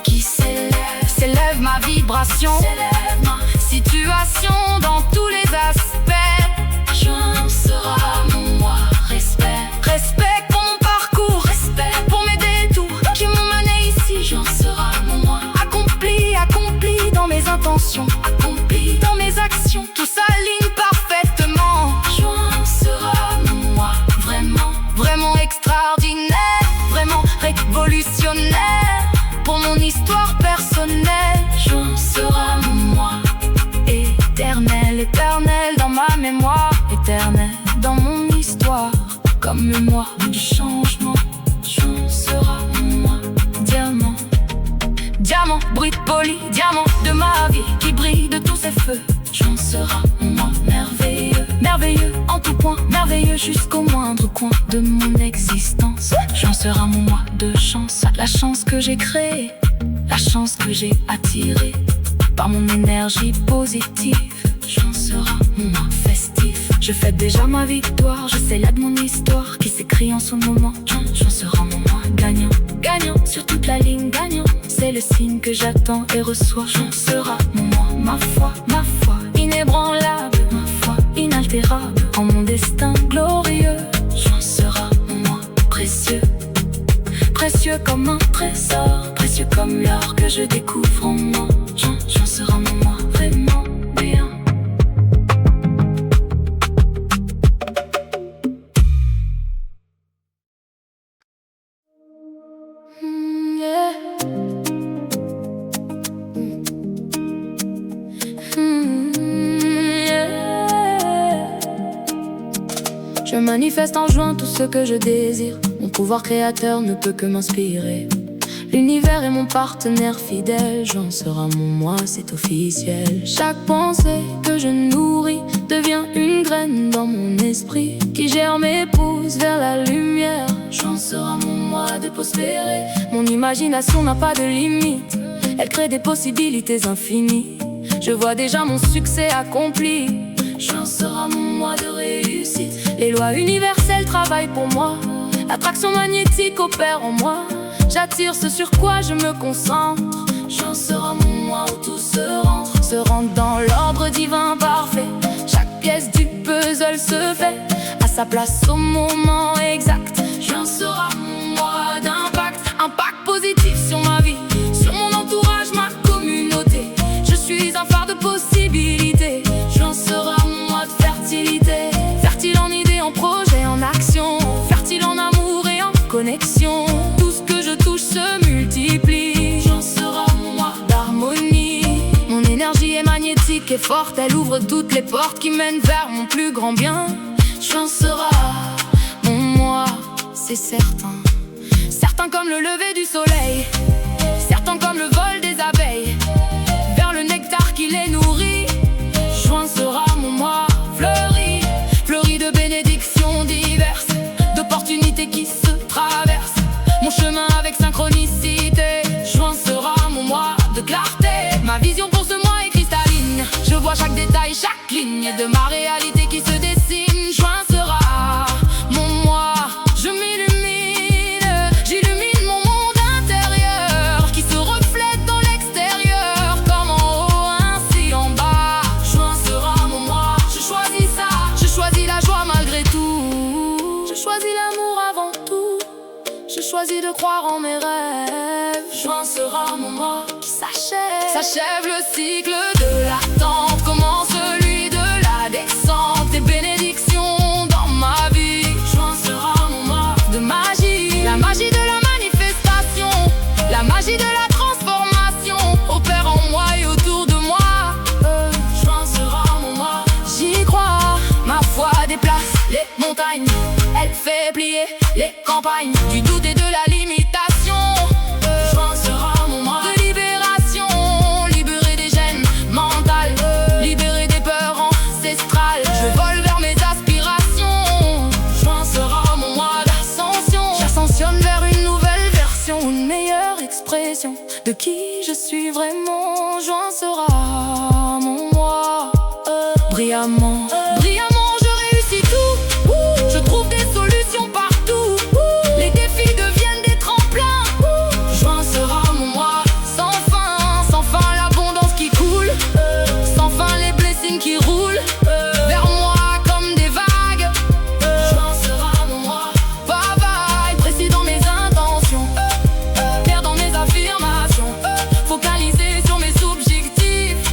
qui s'élève, s'élève ma vibration, s'élève ma situation dans tous les aspects. J'en serai mon moi respect, respect pour mon parcours, respect pour mes détours qui m'ont mené ici. J'en serai mon moi accompli, accompli dans mes intentions, accompli dans mes actions, tout s'aligne parfaitement. J'en serai mon moi vraiment, vraiment extraordinaire, vraiment révolutionnaire pour mon histoire personnelle. J'en serai mon moi éternel, éternel dans ma mémoire, éternel dans mon histoire, comme mémoire du changement. J'en serai mon moi diamant, diamant brut poli, diamant de ma vie qui brille de tous ses feux. J'en serai mon moi merveilleux, merveilleux en tout point, merveilleux jusqu'au moindre coin de mon existence. J'en serai mon moi de chance, la chance que j'ai créée, la chance que j'ai attirée par mon énergie positive. J'en serai mon moi festif, je fête déjà ma victoire, je célèbre mon histoire qui s'écrit en ce moment. J'en serai mon moi gagnant, gagnant sur toute la ligne, gagnant, c'est le signe que j'attends et reçois. J'en serai mon moi, ma foi inébranlable, ma foi inaltérable en mon destin glorieux. J'en serai mon moi précieux, précieux comme un trésor, précieux comme l'or que je découvre en moi. J'en serai mon moi vraiment bien. manifeste en juin tout ce que je désire. Mon pouvoir créateur ne peut que m'inspirer. L'univers est mon partenaire fidèle, j'en sera mon moi, c'est officiel. Chaque pensée que je nourris devient une graine dans mon esprit, qui germe et pousse vers la lumière. J'en sera mon moi de prospérer. Mon imagination n'a pas de limite, elle crée des possibilités infinies. Je vois déjà mon succès accompli, j'en sera mon moi de réussite. Les lois universelles travaillent pour moi, l'attraction magnétique opère en moi. J'attire ce sur quoi je me concentre, j'en sera mon moi où tout se rentre dans l'ordre divin parfait. Chaque pièce du puzzle se fait à sa place au moment exact. J'en sera mon moi d'impact, impact positif sur ma vie, sur mon entourage, ma communauté. Je suis un phare de possibilités, j'en sera mon moi de fertilité. Fertile en idées, en projets, en action, fertile en amour et en connexion. Tout ce que je touche se multiplie, j'en sera mon moi d'harmonie. Mon énergie est magnétique et forte, elle ouvre toutes les portes qui mènent vers mon plus grand bien. J'en sera mon moi, c'est certain. Certain comme le lever du soleil, certain comme le vol des abeilles vers le nectar qui les nourrit. J'en sera mon moi fleuri, fleuri de bénédictions diverses, d'opportunités qui se traversent mon chemin avec synchronicité. J'en sera mon moi de clarté, ma vision pour ce mois est cristalline. Je vois chaque détail, chaque ligne de ma réalité qui se dessine. J'en sera mon moi, je m'illumine, j'illumine mon monde intérieur qui se reflète dans l'extérieur, comme en haut ainsi en bas. J'en sera mon moi, je choisis ça, je choisis la joie malgré tout, je choisis l'amour avant tout, je choisis de croire en mes rêves. J'en sera mon moi qui s'achève le cycle de l'attente, commence celui de la descente, des bénédictions dans ma vie. J'en sera mon moi de magie, la magie de la manifestation, la magie de la transformation opère en moi et autour de moi. J'en sera mon moi, j'y crois, ma foi déplace les montagnes, elle fait plier les campagnes du doute et de la limitation. J'en sera mon moi de libération, libérer des gènes mentales, libérer des peurs ancestrales. Je vole vers mes aspirations. J'en sera mon moi d'ascension, j'ascensionne vers une nouvelle version, une meilleure expression de qui je suis vraiment. J'en sera mon moi brillamment, brillamment. Je réussis tout, je trouve des solutions partout, les défis deviennent des tremplins. J'en sera mon moi sans fin l'abondance qui coule, sans fin les blessings qui roulent vers moi comme des vagues. J'en sera mon moi bye, précis dans mes intentions, clair dans mes affirmations, focalisé sur mes objectifs.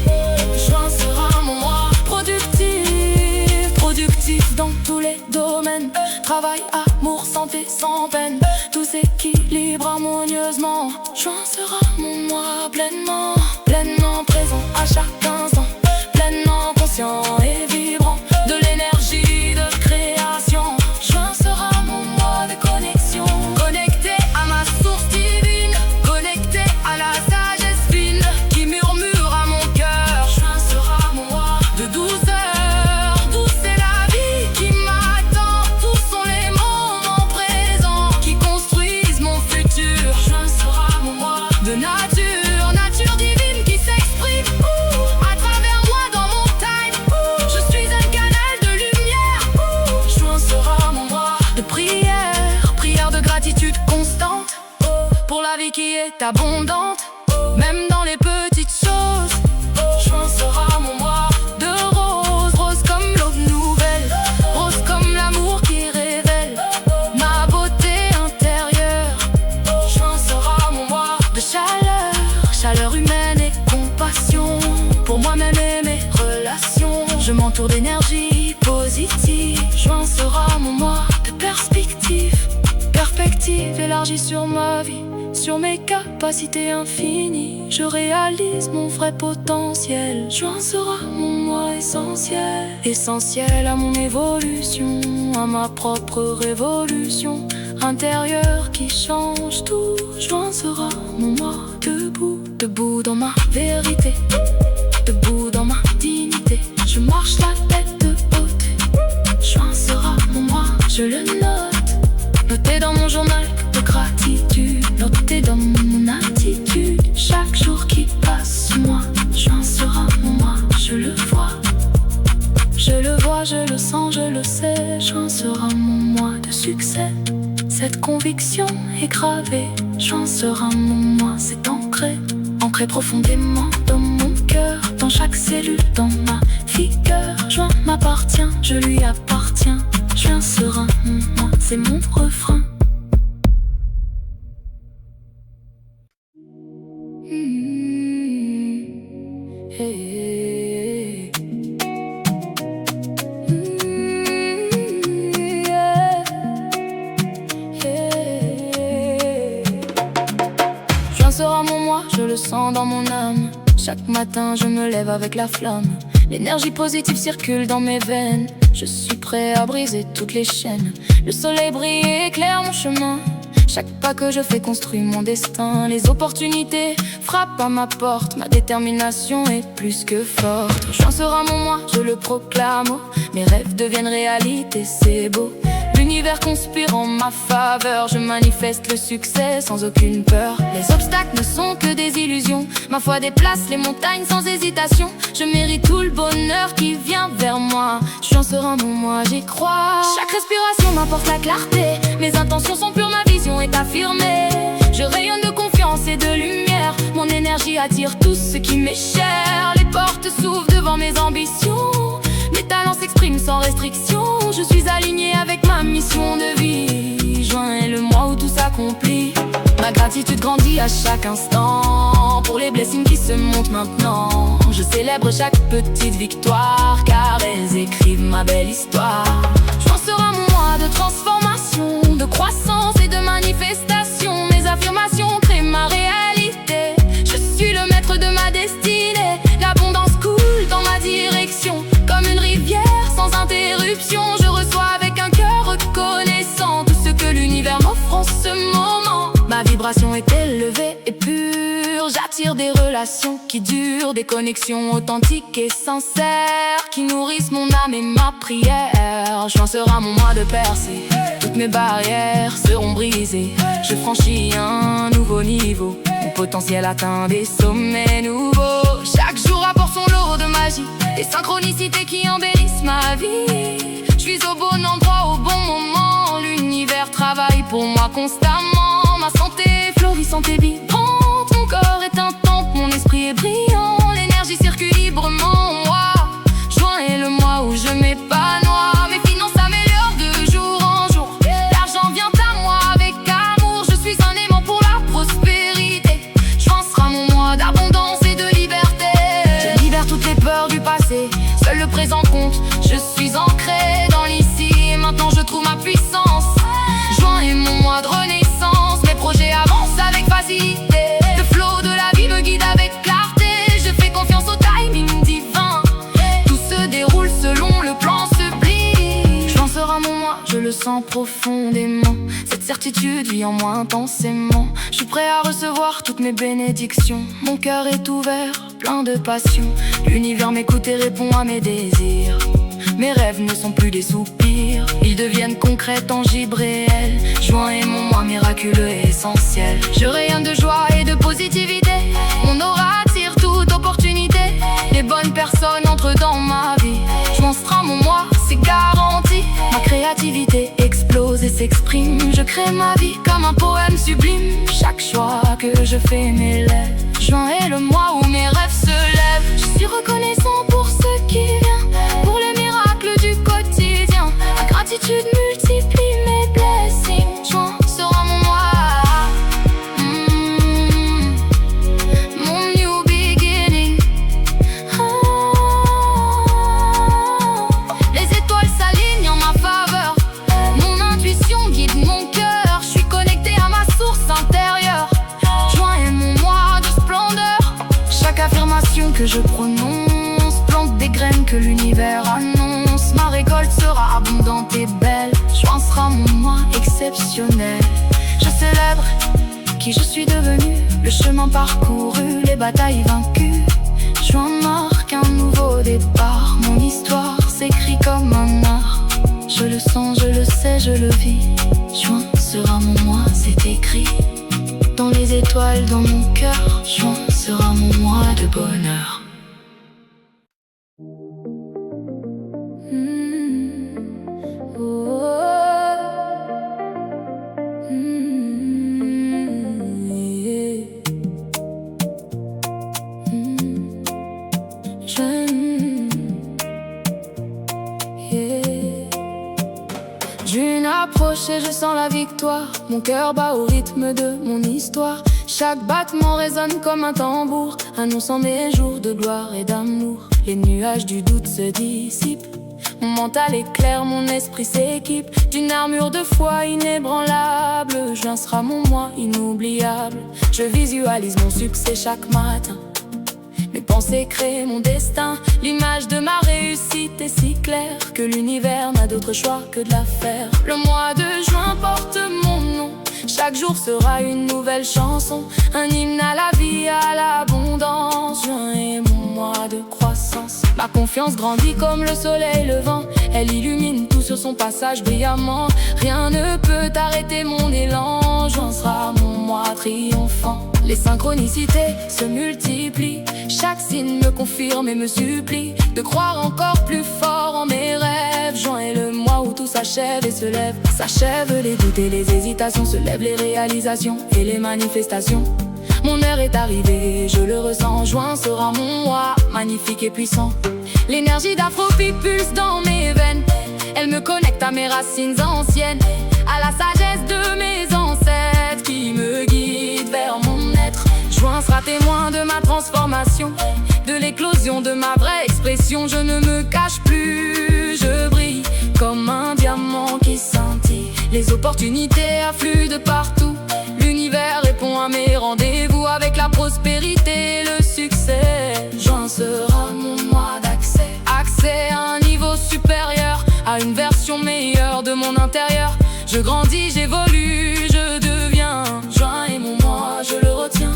J'en sera mon moi productif, productif dans tous les domaines, travail, amour, santé, sans peine, tout s'équilibre harmonieusement. J'en sera mon moi pleinement, pleinement présent à chaque instant, pleinement conscient et vibrant de l'énergie de création. J'en sera mon moi de connexion, connecté à ma source divine, connecté à la sagesse fine qui murmure à mon cœur. J'en sera mon moi de douceur, douce est la vie qui m'attend, tous sont les moments présents qui construisent mon futur. J'en sera mon moi de nature, nature divine qui s'exprime à travers moi dans mon time. Je suis un canal de lumière. J'en sera mon moi de prière, prière de gratitude constante pour la vie qui est abondante, même dans les petites choses. J'en sera mon moi de rose, rose comme l'aube nouvelle, rose comme l'amour qui révèle ma beauté intérieure. J'en sera mon moi de chaleur, chaleur humaine et compassion pour moi-même et mes relations. Je m'entoure d'énergie positive. J'en sera mon moi de perspective, perspective élargie sur ma vie, sur mes capacités infinies. Je réalise mon vrai potentiel. J'en sera mon moi essentiel, essentiel à mon évolution, à ma propre révolution intérieure qui change tout. Juin sera mon moi debout, debout dans ma vérité, debout dans ma dignité. Je marche la tête haute. Juin sera mon moi, je le note, noté dans mon journal de gratitude, noté dans mon attitude. Chaque jour qui passe, moi, juin sera mon moi, je le vois. Je le vois, je le sens, je le sais. Juin sera mon mois de succès. Cette conviction est gravée. Juin sera mon mois, c'est ancré, ancré profondément dans mon cœur, dans chaque cellule, dans ma figure. Juin m'appartient, je lui appartiens. Juin sera mon mois, c'est mon refrain. Juin sera mon moi, je le sens dans mon âme. Chaque matin je me lève avec la flamme. L'énergie positive circule dans mes veines. Je suis prêt à briser toutes les chaînes. Le soleil brille et éclaire mon chemin. Chaque pas que je fais construit mon destin. Les opportunités frappent à ma porte. Ma détermination est plus que forte. Juin sera mon moi, je le proclame. Mes rêves deviennent réalité, c'est beau. L'univers conspire en ma faveur. Je manifeste le succès sans aucune peur. Les obstacles ne sont que des illusions. Ma foi déplace les montagnes sans hésitation. Je mérite tout le bonheur qui vient vers moi. Juin sera mon moi, j'y crois. Chaque respiration m'apporte la clarté. Mes intentions sont pures, ma vision est affirmée. Je rayonne de confiance et de lumière. Mon énergie attire tout ce qui m'est cher. Les portes s'ouvrent devant mes ambitions. Mes talents s'expriment sans restriction. Je suis aligné avec ma mission de vie. Juin est le mois où tout s'accomplit. Ma gratitude grandit à chaque instant. Pour les blessings qui se montent maintenant, je célèbre chaque petite victoire, car elles écrivent ma belle histoire. Juin sera mon mois de transformation, de croissance et de manifestation. Mes affirmations créent ma réalité. Je suis le maître de ma destinée. L'abondance coule dans ma direction, comme une rivière sans interruption. Je reçois avec un cœur reconnaissant tout ce que l'univers m'offre en ce moment. Ma vibration est élevée et pure. J'attire des relations qui durent, des connexions authentiques et sincères, qui nourrissent mon âme et ma prière. Juin sera mon mois de percée. Toutes mes barrières seront brisées. Je franchis un nouveau niveau. Mon potentiel atteint des sommets nouveaux. Chaque jour apporte son lot de magie, des synchronicités qui embellissent ma vie. Je suis au bon endroit au bon moment. L'univers travaille pour moi constamment. Ma santé est florissante et vibrante. Mon corps est un temple, mon esprit est brillant. L'énergie circule librement. Juin est le mois où je m'épanouis. Mes finances s'améliorent de jour en jour. L'argent vient à moi avec amour. Je suis un aimant pour la prospérité. Juin sera mon mois d'abondance et de liberté. Je libère toutes les peurs du passé. Seul le présent compte. Je suis ancré dans l'ici et maintenant je trouve ma puissance. Juin est mon mois de renaissance. Mes projets avancent avec facilité. Le flot de la vie me guide avec clarté. Je fais confiance au timing divin. Tout se déroule selon le plan sublime. Juin sera mon mois, je le sens profondément. Cette certitude vit en moi intensément. Je suis prêt à recevoir toutes mes bénédictions. Mon cœur est ouvert, plein de passion. L'univers m'écoute et répond à mes désirs. Mes rêves ne sont plus des soupirs, ils deviennent concrets, tangibles, réels. Juin est mon mois miraculeux et essentiel. Je rayonne de joie et de positivité. Mon aura attire toute opportunité. Les bonnes personnes entrent dans ma vie. Juin sera mon mois, c'est garanti. Ma créativité explose et s'exprime. Je crée ma vie comme un poème sublime. Chaque choix que je fais m'élève. Juin est le mois où mes rêves se lèvent. Je suis reconnaissant pour ce qui vient, pour les miracles du quotidien. La gratitude multiplie mes blessings. Juin sera mon mois, mon new beginning. Les étoiles s'alignent en ma faveur. Mon intuition guide mon cœur. Je suis connecté à ma source intérieure. Juin est mon mois de splendeur. Chaque affirmation que je prononce plante des graines que l'univers annonce. Ma récolte sera abondante et belle. Juin sera mon mois exceptionnel. Je célèbre qui je suis devenu, le chemin parcouru, les batailles vaincues. Juin marque un nouveau départ. Mon histoire s'écrit comme un art. Je le sens, je le sais, je le vis. Juin sera mon mois, c'est écrit dans les étoiles, dans mon cœur. Juin sera mon mois de bonheur. June approche et je sens la victoire. Mon cœur bat au rythme de mon histoire. Chaque battement résonne comme un tambour, annonçant mes jours de gloire et d'amour. Les nuages du doute se dissipent. Mon mental est clair, mon esprit s'équipe d'une armure de foi inébranlable. Juin sera mon mois inoubliable. Je visualise mon succès chaque matin. Mes pensées créent mon destin. L'image de ma réussite est si claire que l'univers n'a d'autre choix que de la faire. Le mois de juin porte mon nom. Chaque jour sera une nouvelle chanson, un hymne à la vie, à l'abondance. Juin est mon mois de croissance. Ma confiance grandit comme le soleil levant. Elle illumine tout sur son passage brillamment. Rien ne peut arrêter mon élan. Juin sera mon mois triomphant. Les synchronicités se multiplient. Chaque signe me confirme et me supplie de croire encore plus fort en mes rêves. Juin est le mois où tout s'achève et se lève. S'achèvent les doutes et les hésitations. Se lèvent les réalisations et les manifestations. Mon heure est arrivée, je le ressens. Juin sera mon mois, magnifique et puissant. L'énergie d'Afropi pulse dans mes veines. Elle me connecte à mes racines anciennes, à la sagesse de mes ancêtres qui me guide vers mon être. Juin sera témoin de ma transformation, de l'éclosion de ma vraie expression. Je ne me cache plus, je brille comme un diamant qui scintille. Les opportunités affluent de partout. L'univers répond à mes rendez-vous avec la prospérité et le succès. Juin sera mon mois d'accès. Accès à un niveau supérieur, à une version meilleure de mon intérieur. Je grandis, j'évolue, je deviens. Juin est mon mois, je le retiens.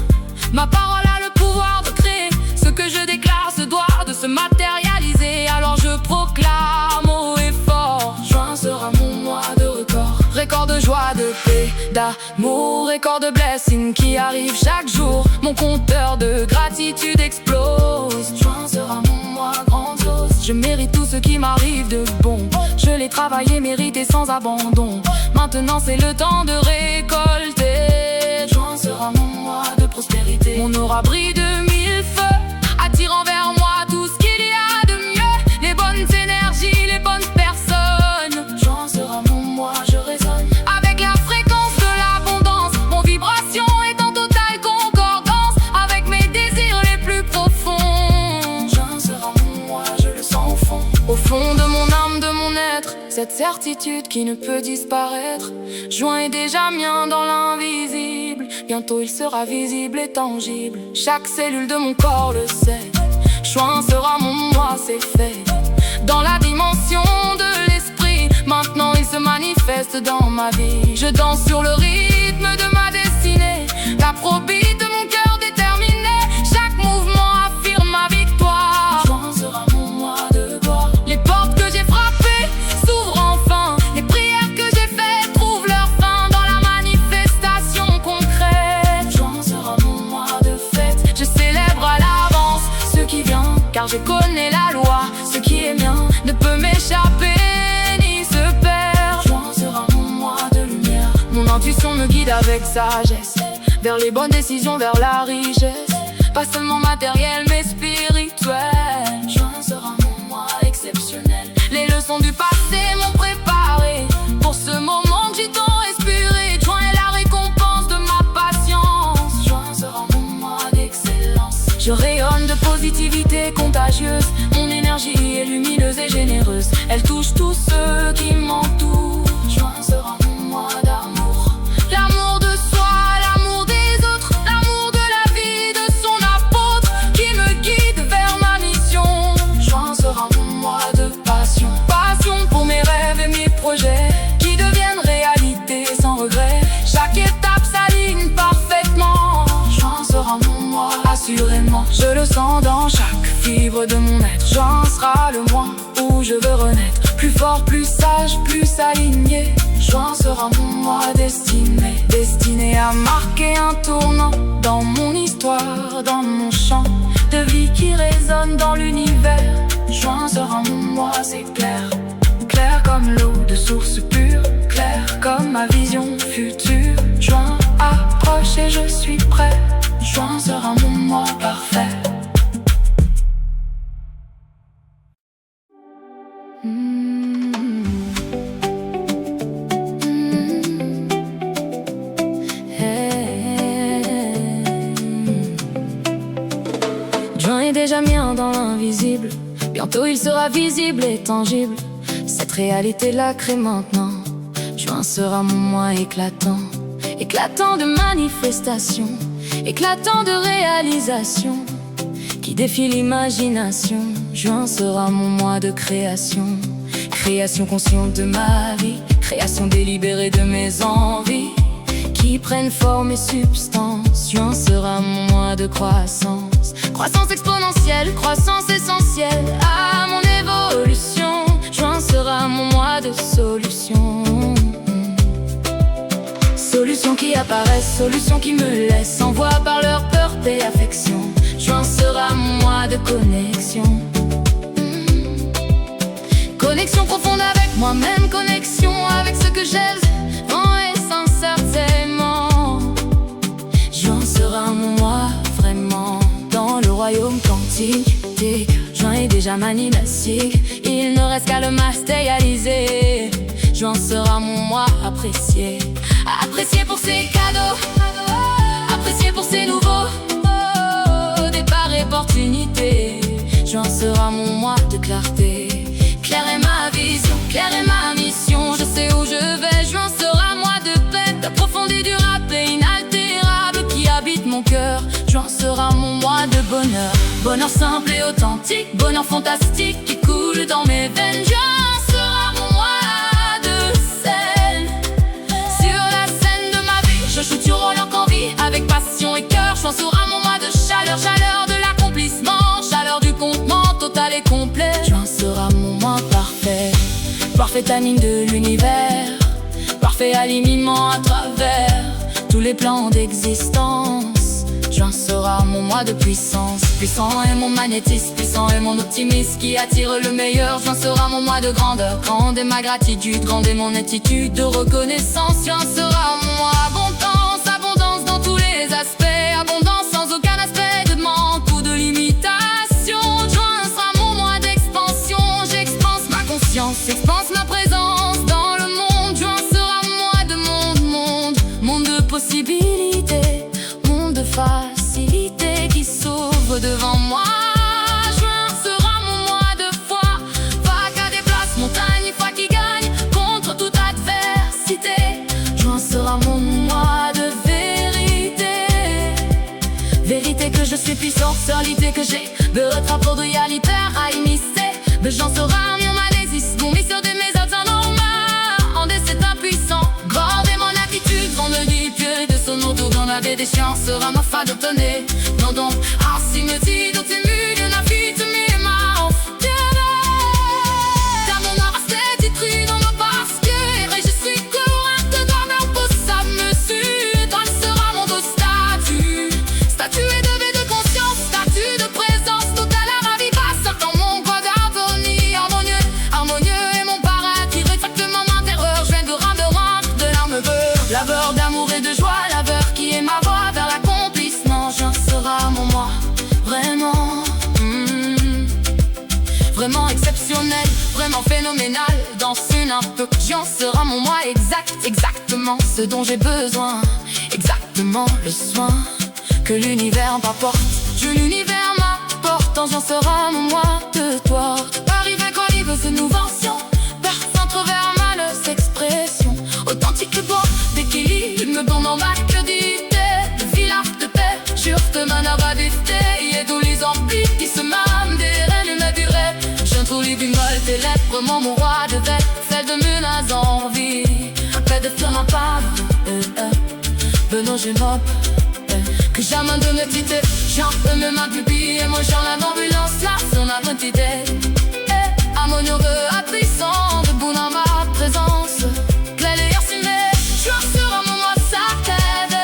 Ma parole a le pouvoir de créer. Ce que je déclare se doit de se matérialiser. Alors je proclame haut et fort. Juin sera mon mois de record. Record de joie, de paix, d'amour. Record de blessings qui arrivent chaque jour. Mon compteur de gratitude explose. Juin sera mon mois grandiose. Je mérite tout ce qui m'arrive de bon. Je l'ai travaillé, mérité sans abandon. Maintenant c'est le temps de récolter. Juin sera mon mois de prospérité. Mon aura brille de mille feux, attirant vers moi tout ce qu'il y a de mieux. Les bonnes énergies, les bonnes personnes. Juin sera mon mois, je résonne avec la fréquence de l'abondance. Mon vibration est en totale concordance avec mes désirs les plus profonds. Juin sera mon mois, je le sens au fond de mon âme, de mon être. Cette certitude qui ne peut disparaître. Juin est déjà mien dans l'invisible. Bientôt il sera visible et tangible. Chaque cellule de mon corps le sait. Juin sera mon mois, c'est fait. Dans la dimension de l'esprit, maintenant il se manifeste dans ma vie. Je danse sur le rythme de ma destinée. L'afrobeat de mon cœur déterminé. Chaque mouvement affirme ma victoire. Juin sera mon mois de gloire. Les portes que j'ai frappées s'ouvrent enfin. Les prières que j'ai faites trouvent leur fin dans la manifestation concrète. Juin sera mon mois de fête. Je célèbre à l'avance ce qui vient, car je connais la loi. Ce qui est mien ne peut m'échapper ni se perdre. Juin sera mon mois de lumière. Mon intuition me guide avec sagesse vers les bonnes décisions, vers la richesse. Pas seulement matérielle mais spirituelle. Juin sera mon mois exceptionnel. Les leçons du passé m'ont préparé pour ce moment que j'ai tant respiré. Juin est la récompense de ma patience. Juin sera mon mois d'excellence. Je rayonne de positivité contagieuse. Mon énergie est lumineuse et généreuse. Elle touche tous ceux qui m'entourent. Juin sera mon mois d'amour. L'amour de soi, l'amour des autres, l'amour de la vie de son apôtre qui me guide vers ma mission. Juin assurément. Je le sens dans chaque fibre de mon être. Juin sera le mois où je veux renaître, plus fort, plus sage, plus aligné. Juin sera mon mois destiné à marquer un tournant dans mon histoire, dans mon chant de vie qui résonne dans l'univers. Juin sera mon mois, c'est clair, clair comme l'eau de source pure, clair comme ma vision future. Juin approche et je suis prêt. Juin sera mon mois parfait. Juin est déjà mien dans l'invisible. Bientôt il sera visible et tangible. Cette réalité-là crée maintenant. Juin sera mon mois éclatant, éclatant de manifestations, éclatant de réalisations qui défie l'imagination. Juin sera mon mois de création, création consciente de ma vie, création délibérée de mes envies qui prennent forme et substance. Juin sera mon mois de croissance, croissance exponentielle, croissance essentielle à mon évolution. Juin sera mon mois de solution, solutions qui apparaissent, solutions qui me laissent en voie par leur peur et affection. Juin sera mon mois de connexion, connexion profonde avec moi-même, connexion avec ce que j'aime et sincèrement. Juin sera mon mois vraiment dans le royaume quantique. Juin est déjà manifestique, il ne reste qu'à le matérialiser. Juin sera mon mois apprécié, apprécié pour ses cadeaux, apprécié pour ses nouveaux départ et opportunités. Juin sera mon mois de clarté, claire est ma vision, claire est ma mission. Je sais où je vais. Juin sera mois de paix, d'approfondir, durable et inaltérable qui habite mon cœur. Juin sera mon mois de bonheur, bonheur simple et authentique, bonheur fantastique qui coule dans mes veines. Juin sera mon mois de scène, sur la scène de ma vie. Je joue du rôle en vie avec passion et cœur. Juin sera mon mois de chaleur, chaleur de l'accomplissement, chaleur du contentement total et complet. Juin sera mon mois parfait, parfait timing de l'univers, parfait alignement à travers tous les plans d'existence. Juin sera mon mois de puissance, puissant est mon magnétisme, puissant est mon optimisme qui attire le meilleur. Juin sera mon mois de grandeur, grande est ma gratitude, grande est mon attitude de reconnaissance. Juin sera mon mois abondance, abondance dans tous les aspects, abondance sans aucun aspect de manque ou de limitation. Juin sera mon mois d'expansion, j'expanse ma conscience, j'expanse ma présence dans le monde. Juin sera mon mois de monde, monde de possibilités, monde de facilité qui s'ouvre devant moi. Juin sera mon mois de foi, vague à déplace montagne, foi qui gagne contre toute adversité. Juin sera mon mois de vérité, vérité que je suis puissant, solité que j'ai de rattraport de réalité à immiscer. Mais j'en sera mon malaise, mon mission de mes autres anormales en décès impuissant. Grande est mon attitude, grande dit pieux de son autour dans la baie des chiens sera ma fa de tonner. Non donc, ainsi me dit dans tes murs, la vie de mes mains. T'as mon art à cette étrie dans nos basques, et je suis courante dans leur peau, ça me suit. Toi, sera mon beau statut, statut élevé de conscience, statut de présence totale à ma vie basse. Dans mon code harmonie, harmonieux, harmonieux est mon paradis, rétractement ma terreur. Je viens de rendre de larmes beurre, laveur d'amour et de joie, laveur qui est ma voie vers l'accomplissement. Juin sera mon mois vraiment, vraiment exceptionnel, vraiment phénoménal. Dans une un peu, Juin sera mon mois exact, exactement ce dont j'ai besoin, exactement le soin que l'univers m'apporte. L'univers m'apporte, Juin sera mon mois de toi. Paris vainquant livre ce nous ventions, vers centre vers mal s'expression, authentique beau d'équilibre, me bon en ma que d'idées, de village de paix, jure que ma nava d'effet, et tous les amplis qui se m'âment des reines me durée. Je trouve les mal tes lettres, vraiment mon roi de bête, celle de menaces en vie, après de faire ma part, Benoît je m'oppe, que je jamais de me quitter. J'en peux me ma pupille et mon chant la ambulance là, son identité. Amoureux à puissant, debout dans ma présence. Claire et arsimée, je sera mon moi sa tête.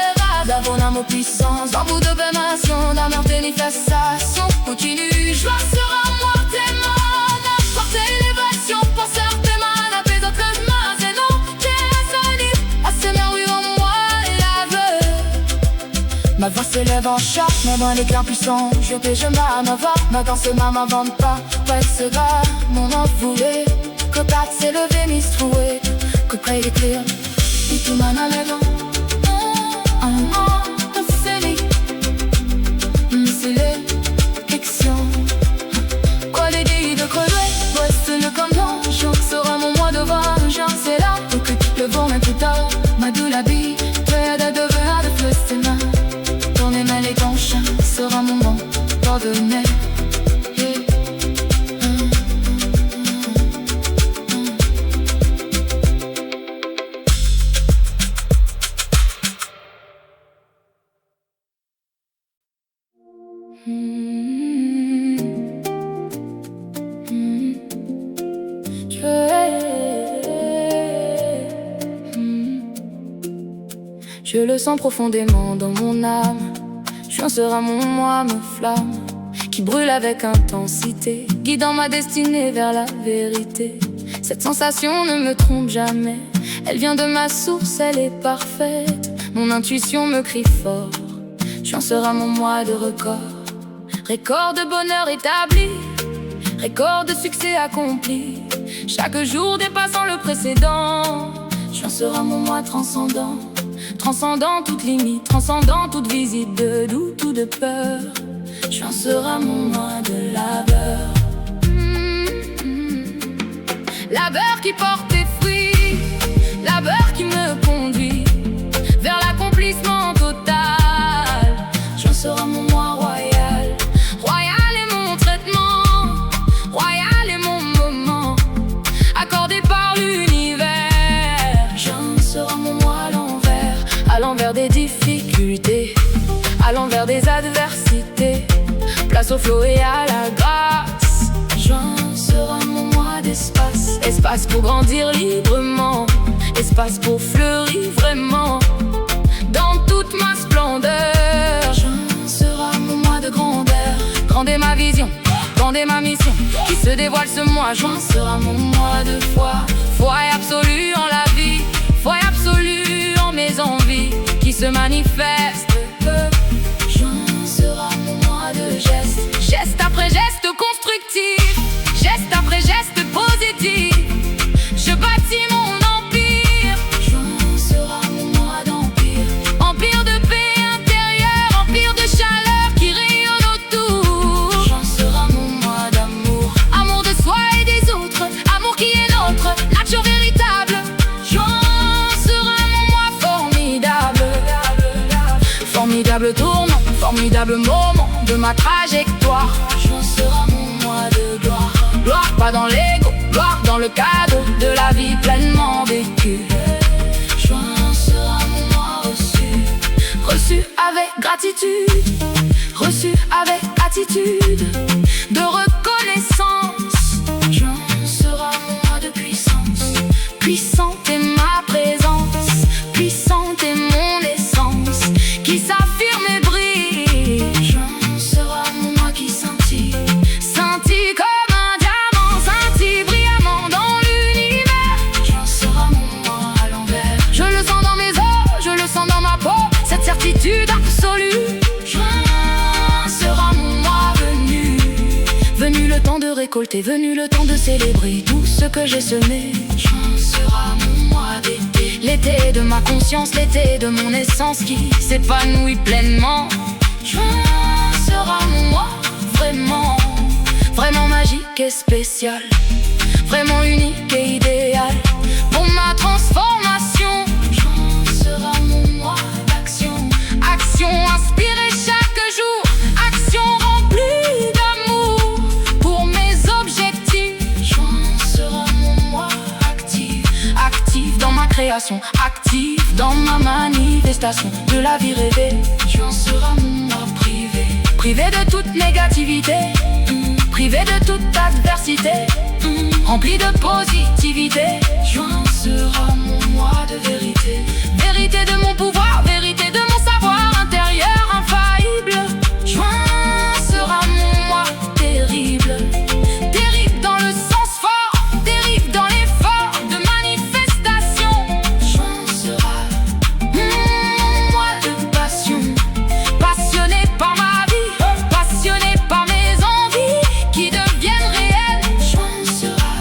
D'abord dans mon puissance, dans bout de bénation, dans ma manifestation continue. Je sera moi tes mains, n'importe élévation, penseur tes mains, la paix d'autres mains, et non, j'ai résolu à ces merveilles en moi l'aveu. Ma voix s'élève en chant, ma main l'éclair puissant. Je paie, je m'avoue, ma danse ma m'invente pas. Ouais, sera mon envoûté, que pas s'élever, m'istrouer, que près d'écrire, et tout m'en allèvant. C'est l'élection. Quoi les dés de crever, reste le camion. Jour sera mon mois de vengeance. C'est là où que tu peux voir même plus tard. Ma doule habille, tu es de devoir de fleuve tes mains. Ton aimant et ton chien sera mon nom pardonné. Je le sens profondément dans mon âme. Juin sera mon moi, me flamme, qui brûle avec intensité, guidant ma destinée vers la vérité. Cette sensation ne me trompe jamais. Elle vient de ma source, elle est parfaite. Mon intuition me crie fort. Juin sera mon mois de record. Record de bonheur établi, record de succès accompli. Chaque jour dépassant le précédent. Juin sera mon mois transcendant. Transcendant toute limite, transcendant toute visite de doute ou de peur. Juin sera mon mois de labeur. Labeur qui porte des fruits, labeur qui me conduit vers l'accomplissement total. Juin sera mon mois royal. Royal est mon traitement, royal est mon moment, accordé par l'univers. Juin sera mon mois à l'envers des difficultés, à l'envers des adversités. Place au flot et à la grâce. Juin sera mon mois d'espace. Espace pour grandir librement, espace pour fleurir vraiment dans toute ma splendeur. Juin sera mon mois de grandeur. Grande est ma vision, grande est ma mission, qui se dévoile ce mois. Juin sera mon mois de foi. Foi absolue en la vie, foi absolue en mes envies, qui se manifeste. Juin sera mon mois de geste. Geste après geste constructif, geste après geste positif. Je bâtis mon empire. Juin sera mon mois d'empire. Empire de paix intérieure, empire de chaleur qui rayonne autour. Juin sera mon mois d'amour. Amour de soi et des autres, amour qui est notre nature véritable. Juin sera mon mois formidable. Formidable tournant, formidable moment de ma trajectoire. Juin sera mon mois de gloire. Gloire pas dans l'ego, gloire dans le cadeau de la vie pleinement vécue. Juin sera mon mois reçu. Reçu avec gratitude, reçu avec attitude de reconnaissance. Juin sera mon mois de puissance. Puissante est ma présence, puissante est mon essence, qui s'affirme et brille. Juin sera mon mois qui scintille, scintille comme un diamant, scintille brillamment dans l'univers. Juin sera mon mois à l'envers. Je le sens dans mes os, je le sens dans ma peau, cette certitude absolue. Juin sera mon mois venu. Venu le temps de récolter, venu le temps de célébrer tout ce que j'ai semé. Juin sera mon mois d'été. L'été de ma conscience, l'été de mon essence qui s'épanouit pleinement. Juin sera mon mois vraiment, vraiment magique et spécial, vraiment unique et idéal pour ma transformation. Juin sera mon mois d'action. Action inspirée chaque jour, action remplie d'amour pour mes objectifs. Juin sera mon mois actif, actif dans ma création, actif dans ma manifestation de la vie rêvée. Juin sera mon mois privé de toute négativité, privé de toute adversité, rempli de positivité. Juin sera mon mois de vérité, vérité de mon pouvoir, vérité de mon savoir intérieur infaillible. Juin sera mon mois terrible, terrible dans le sens fort, terrible dans l'effort de manifestation. Juin sera mon mois de passion, passionné par ma vie, passionné par mes envies qui deviennent réelles. Juin sera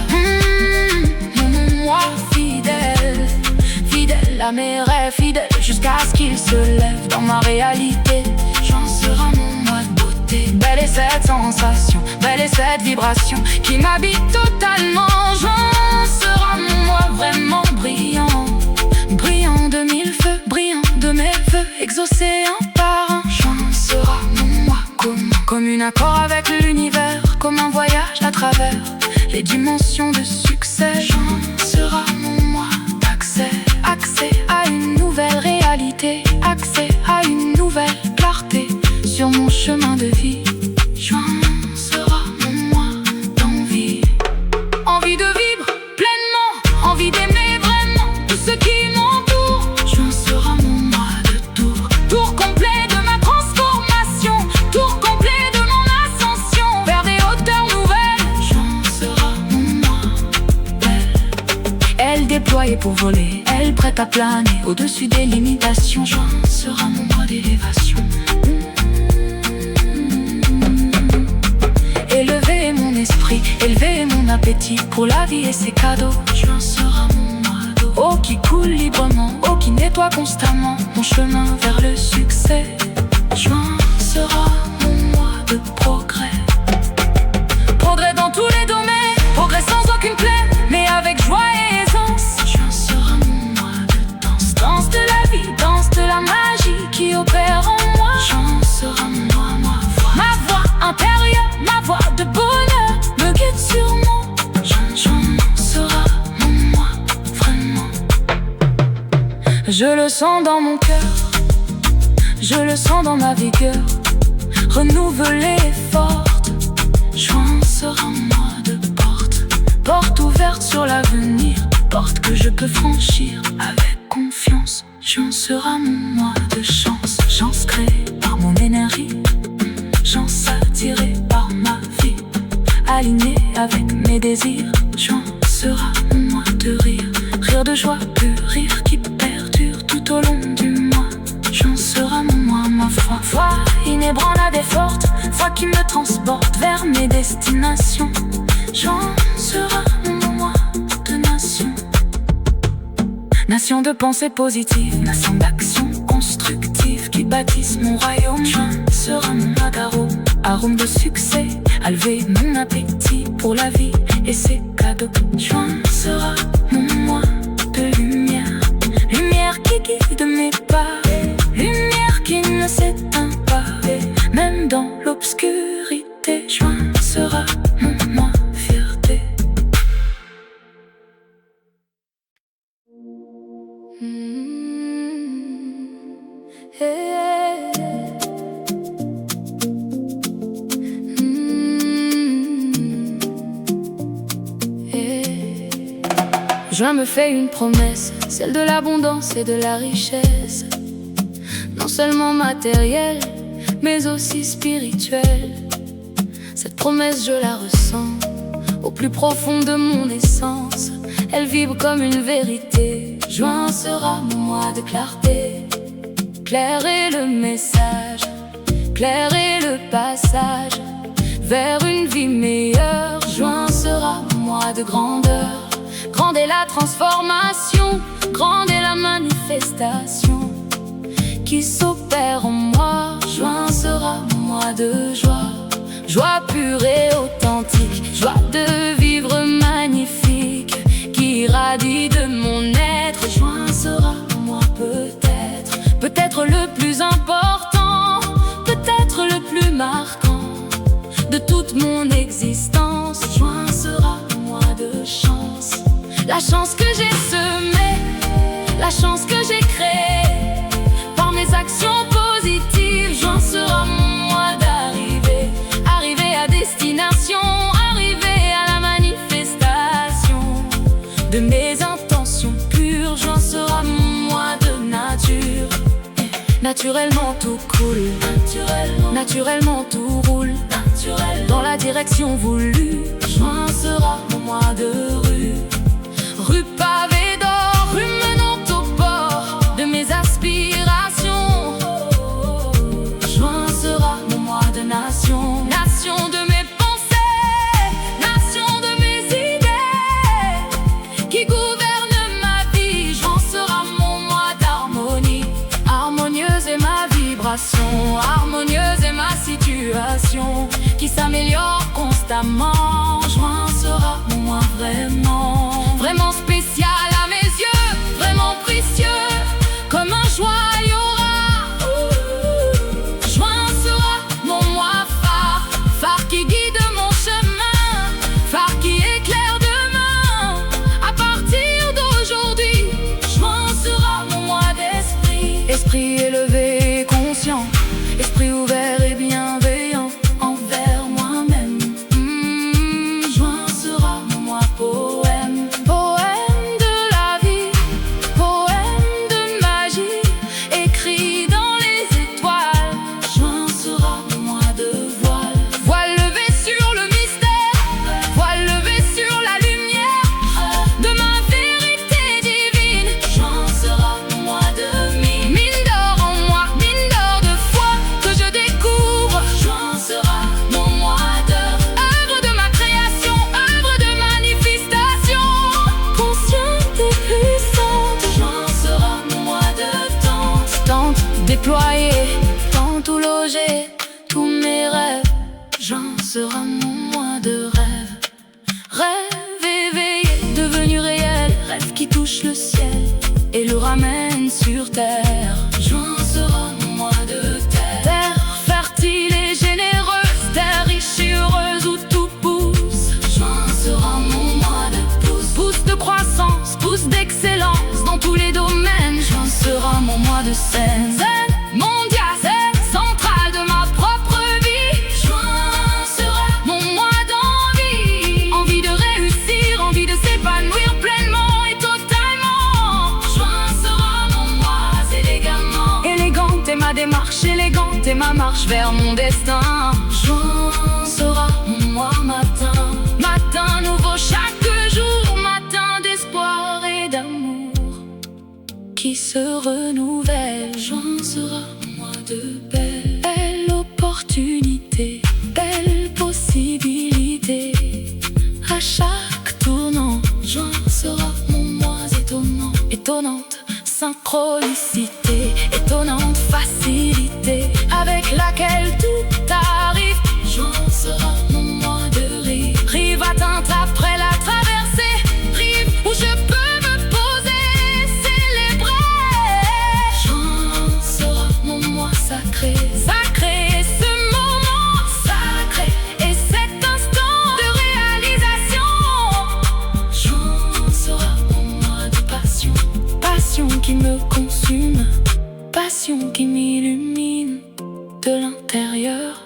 mon mois fidèle, fidèle à mes rêves, fidèle jusqu'à ce qu'ils se lèvent dans ma réalité. Juin sera mon mois de beauté, belle est cette sensation, belle est cette vibration qui m'habite totalement. Juin sera mon mois vraiment brillant, brillant de mille feux, brillant de mes feux, exaucé un par un. Juin sera mon mois comme un accord avec l'univers, comme un voyage à travers les dimensions de succès. Juin sera mon mois d'accès, accès à une nouvelle réalité, accès à une nouvelle clarté sur mon chemin de vie. Juin sera mon mois d'envie, envie de vivre pleinement, envie d'aimer vraiment tout ce qui m'entoure. Juin sera mon mois de tour, tour complet de ma transformation, tour complet de mon ascension vers des hauteurs nouvelles. Juin sera mon mois belle, elle déployée pour voler, elle prête à planer au-dessus des limitations. Juin sera mon mois d'élévation, élever mon esprit, élever mon appétit pour la vie et ses cadeaux. Juin sera mon mois d'eau, eau qui coule librement, eau qui nettoie constamment mon chemin vers le succès. Juin sera mon mois de progrès, progrès dans tous les domaines, progrès sans aucune plaie, mais avec joie et aisance. Juin sera mon mois de danse, danse de la vie, danse de la magie qui opère en moi. Juin sera mon mois, ma voix intérieure, ma voix de bonheur me guide sûrement. Juin sera mon mois vraiment. Je le sens dans mon cœur, je le sens dans ma vigueur, renouvelée et forte. Juin sera mon mois de porte, porte ouverte sur l'avenir, porte que je peux franchir avec confiance. Juin sera mon mois de chance, chance créée par mon énergie, chance attirée par ma vie, alignée avec mes désirs. Juin sera mon mois de rire, rire de joie, pur rire qui perdure tout au long du mois. Juin sera mon mois, ma foi, foi inébranlable et forte, foi qui me transporte vers mes destinations. Juin sera mon mois de nation, nation de pensée positive, nation d'action constructive qui bâtissent mon royaume. Juin sera mon mois d'arôme, arôme de succès, à lever mon appétit pour la vie et ses cadeaux. Juin sera mon mois de lumière, lumière qui guide mes pas, lumière qui ne s'éteint pas, même dans l'obscurité. Juin sera mon mois fierté. Juin me fait une promesse, celle de l'abondance et de la richesse, non seulement matérielle, mais aussi spirituelle. Cette promesse je la ressens au plus profond de mon essence, elle vibre comme une vérité. Juin sera mon mois de clarté, clair est le message, clair est le passage vers une vie meilleure. Juin sera mon mois de grandeur, grande est la transformation, grande est la manifestation qui s'opère en moi. Juin sera mon mois de joie, joie pure et authentique, joie de vivre magnifique qui irradie de mon être. Juin sera mon mois peut-être, peut-être le plus important, peut-être le plus marquant de toute mon existence. Juin sera mon mois de chance, la chance que j'ai semée, la chance que j'ai créée par mes actions positives. Juin sera mon mois d'arrivée, de mes intentions pures. Juin sera mon mois de nature. Naturellement tout coule, naturellement tout roule, dans la direction voulue. Juin sera mon mois de rue. Rue pavée d'or, rue menant au port de mes aspirations. Juin sera mon mois de nation. Nation de mes pensées, nation de mes idées qui gouvernent ma vie. Juin sera mon mois d'harmonie. Harmonieuse est ma vibration, harmonieuse est ma situation qui s'améliore constamment. Juin sera mon mois vraiment spécial à mes yeux, vraiment précieux, comme un joyau rare. Juin sera mon mois phare, phare qui guide mon chemin, phare qui éclaire demain. À partir d'aujourd'hui, juin sera mon mois d'esprit. Esprit élevé et conscient, esprit ouvert et bienveillant envers moi-même. Juin sera mon mois poème, poème de la vie, poème de magie, écrit dans les étoiles. Juin sera mon mois de voile, voile levé sur le mystère, voile levé sur la lumière de ma vérité divine. Juin sera mon mois de mine, mine d'or en moi, mine d'or de foi que je découvre. Juin sera mon mois d'œuvre de ma création, œuvre de manifestation, consciente et puissante. Juin sera mon mois de tente déployée, tente où loger tous mes rêves. Juin sera mon mois de rêve, rêve éveillé, devenu réel, rêve qui touche le ciel et le ramène sur terre. Juin sera mon mois de terre, terre fertile et généreuse, terre riche et heureuse où tout pousse. Juin sera mon mois de pousse, pousse de croissance, pousse d'excellence dans tous les domaines. Juin sera mon mois de scène, scène mondiale, scène centrale de ma propre vie. Juin sera mon mois d'envie, envie de réussir, envie de s'épanouir pleinement et totalement. Juin sera mon mois élégamment, élégante est ma démarche, élégante est ma marche vers mon destin. Juin sera mon mois matin, matin nouveau chaque jour, matin d'espoir et d'amour qui se renouvelle. Juin sera mon mois de belle opportunité, belle possibilité à chaque tournant. Juin sera mon mois étonnant, étonnante synchronicité, étonnante facilité avec laquelle tout arrive. Juin sera mon mois de rive, rive atteinte après la traversée, rive où je peux me poser, célébrer. Juin sera mon mois sacré, sacré ce moment sacré et cet instant de réalisation. Juin sera mon mois de passion, passion qui me consume, passion qui m'illumine de l'intérieur.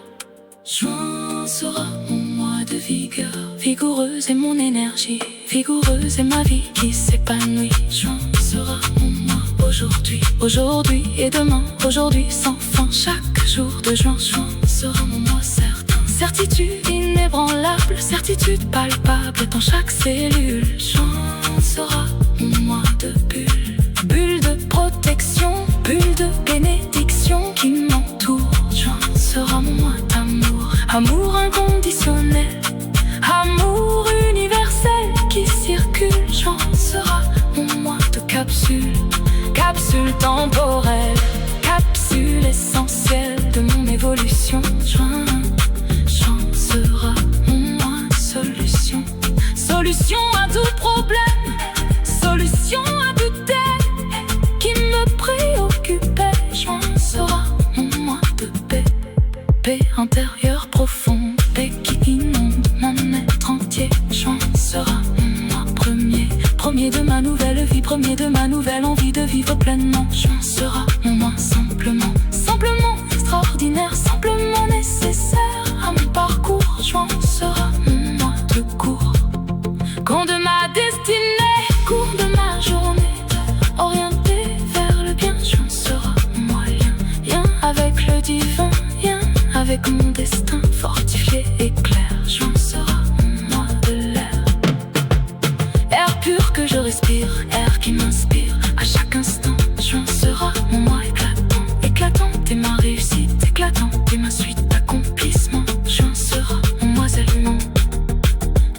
Juin sera mon mois de vigueur, vigoureuse est mon énergie, vigoureuse est ma vie qui s'épanouit. Juin sera mon mois aujourd'hui, aujourd'hui et demain, aujourd'hui sans fin, chaque jour de juin. Juin sera mon mois certain, certitude inébranlable, certitude palpable dans chaque cellule. Juin sera mon mois de bulle, bulle de protection, bulle de bénédiction qui m'entoure. Juin sera mon mois d'amour, amour inconditionnel, amour universel qui circule. Juin sera mon mois de capsule, capsule temporelle, capsule essentielle de mon évolution. Juin sera mon mois solution, solution à tout problème, solution à toute tête qui me préoccupait. Juin sera mon mois de paix, paix intérieure profonde, paix qui inonde mon être entier. Juin sera mon mois premier, premier de ma nouvelle vie, premier de ma nouvelle envie de vivre pleinement. Juin sera mon mois simplement, simplement extraordinaire, simplement nécessaire à mon parcours. Juin sera mon mois de cours, quand de ma destinée que mon destin fortifié et clair. Juin sera mon mois de l'air. Air pur que je respire, air qui m'inspire à chaque instant. Juin sera mon mois éclatant. Éclatante est ma réussite, éclatante est ma suite d'accomplissement. Juin sera mon moisellement.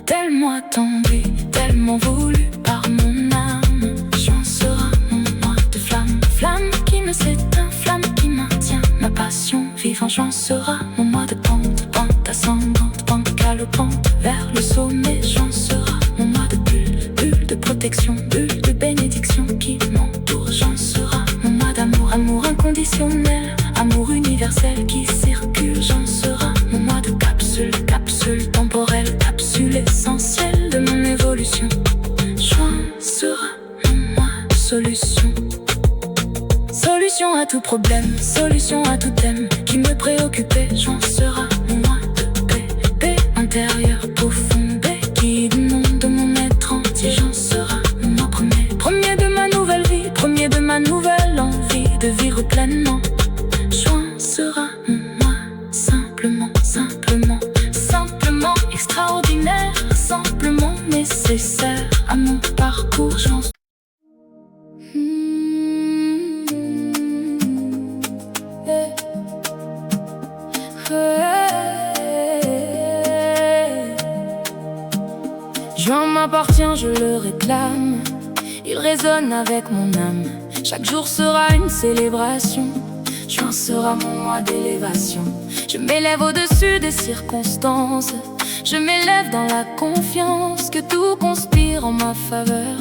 Tellement attendu, tellement voulu par mon âme. Juin sera mon mois de flamme. Flamme qui me s'éteint, flamme qui maintient ma passion vivant. Juin sera mon mois de pente, pente ascendante, pente galopante vers le sommet. Juin sera mon mois de bulle, bulle de protection, bulle de bénédiction qui m'entoure. Juin sera mon mois d'amour, amour inconditionnel, amour universel qui circule. Juin sera mon mois de capsule, capsule temporelle, capsule essentielle de mon évolution. Juin sera mon mois de solution. Solution à tout problème, solution à tout thème qui me préoccupait. Juin sera mon mois de paix, paix intérieure profonde, paix qui inonde mon être entier. Juin sera mon mois premier, premier de ma nouvelle vie, premier de ma nouvelle envie de vivre pleinement. Juin sera mon mois simplement, simplement, simplement extraordinaire, simplement nécessaire à mon parcours. Juin Juin m'appartient, je le réclame. Il résonne avec mon âme. Chaque jour sera une célébration. Juin sera mon mois d'élévation. Je m'élève au-dessus des circonstances. Je m'élève dans la confiance que tout conspire en ma faveur.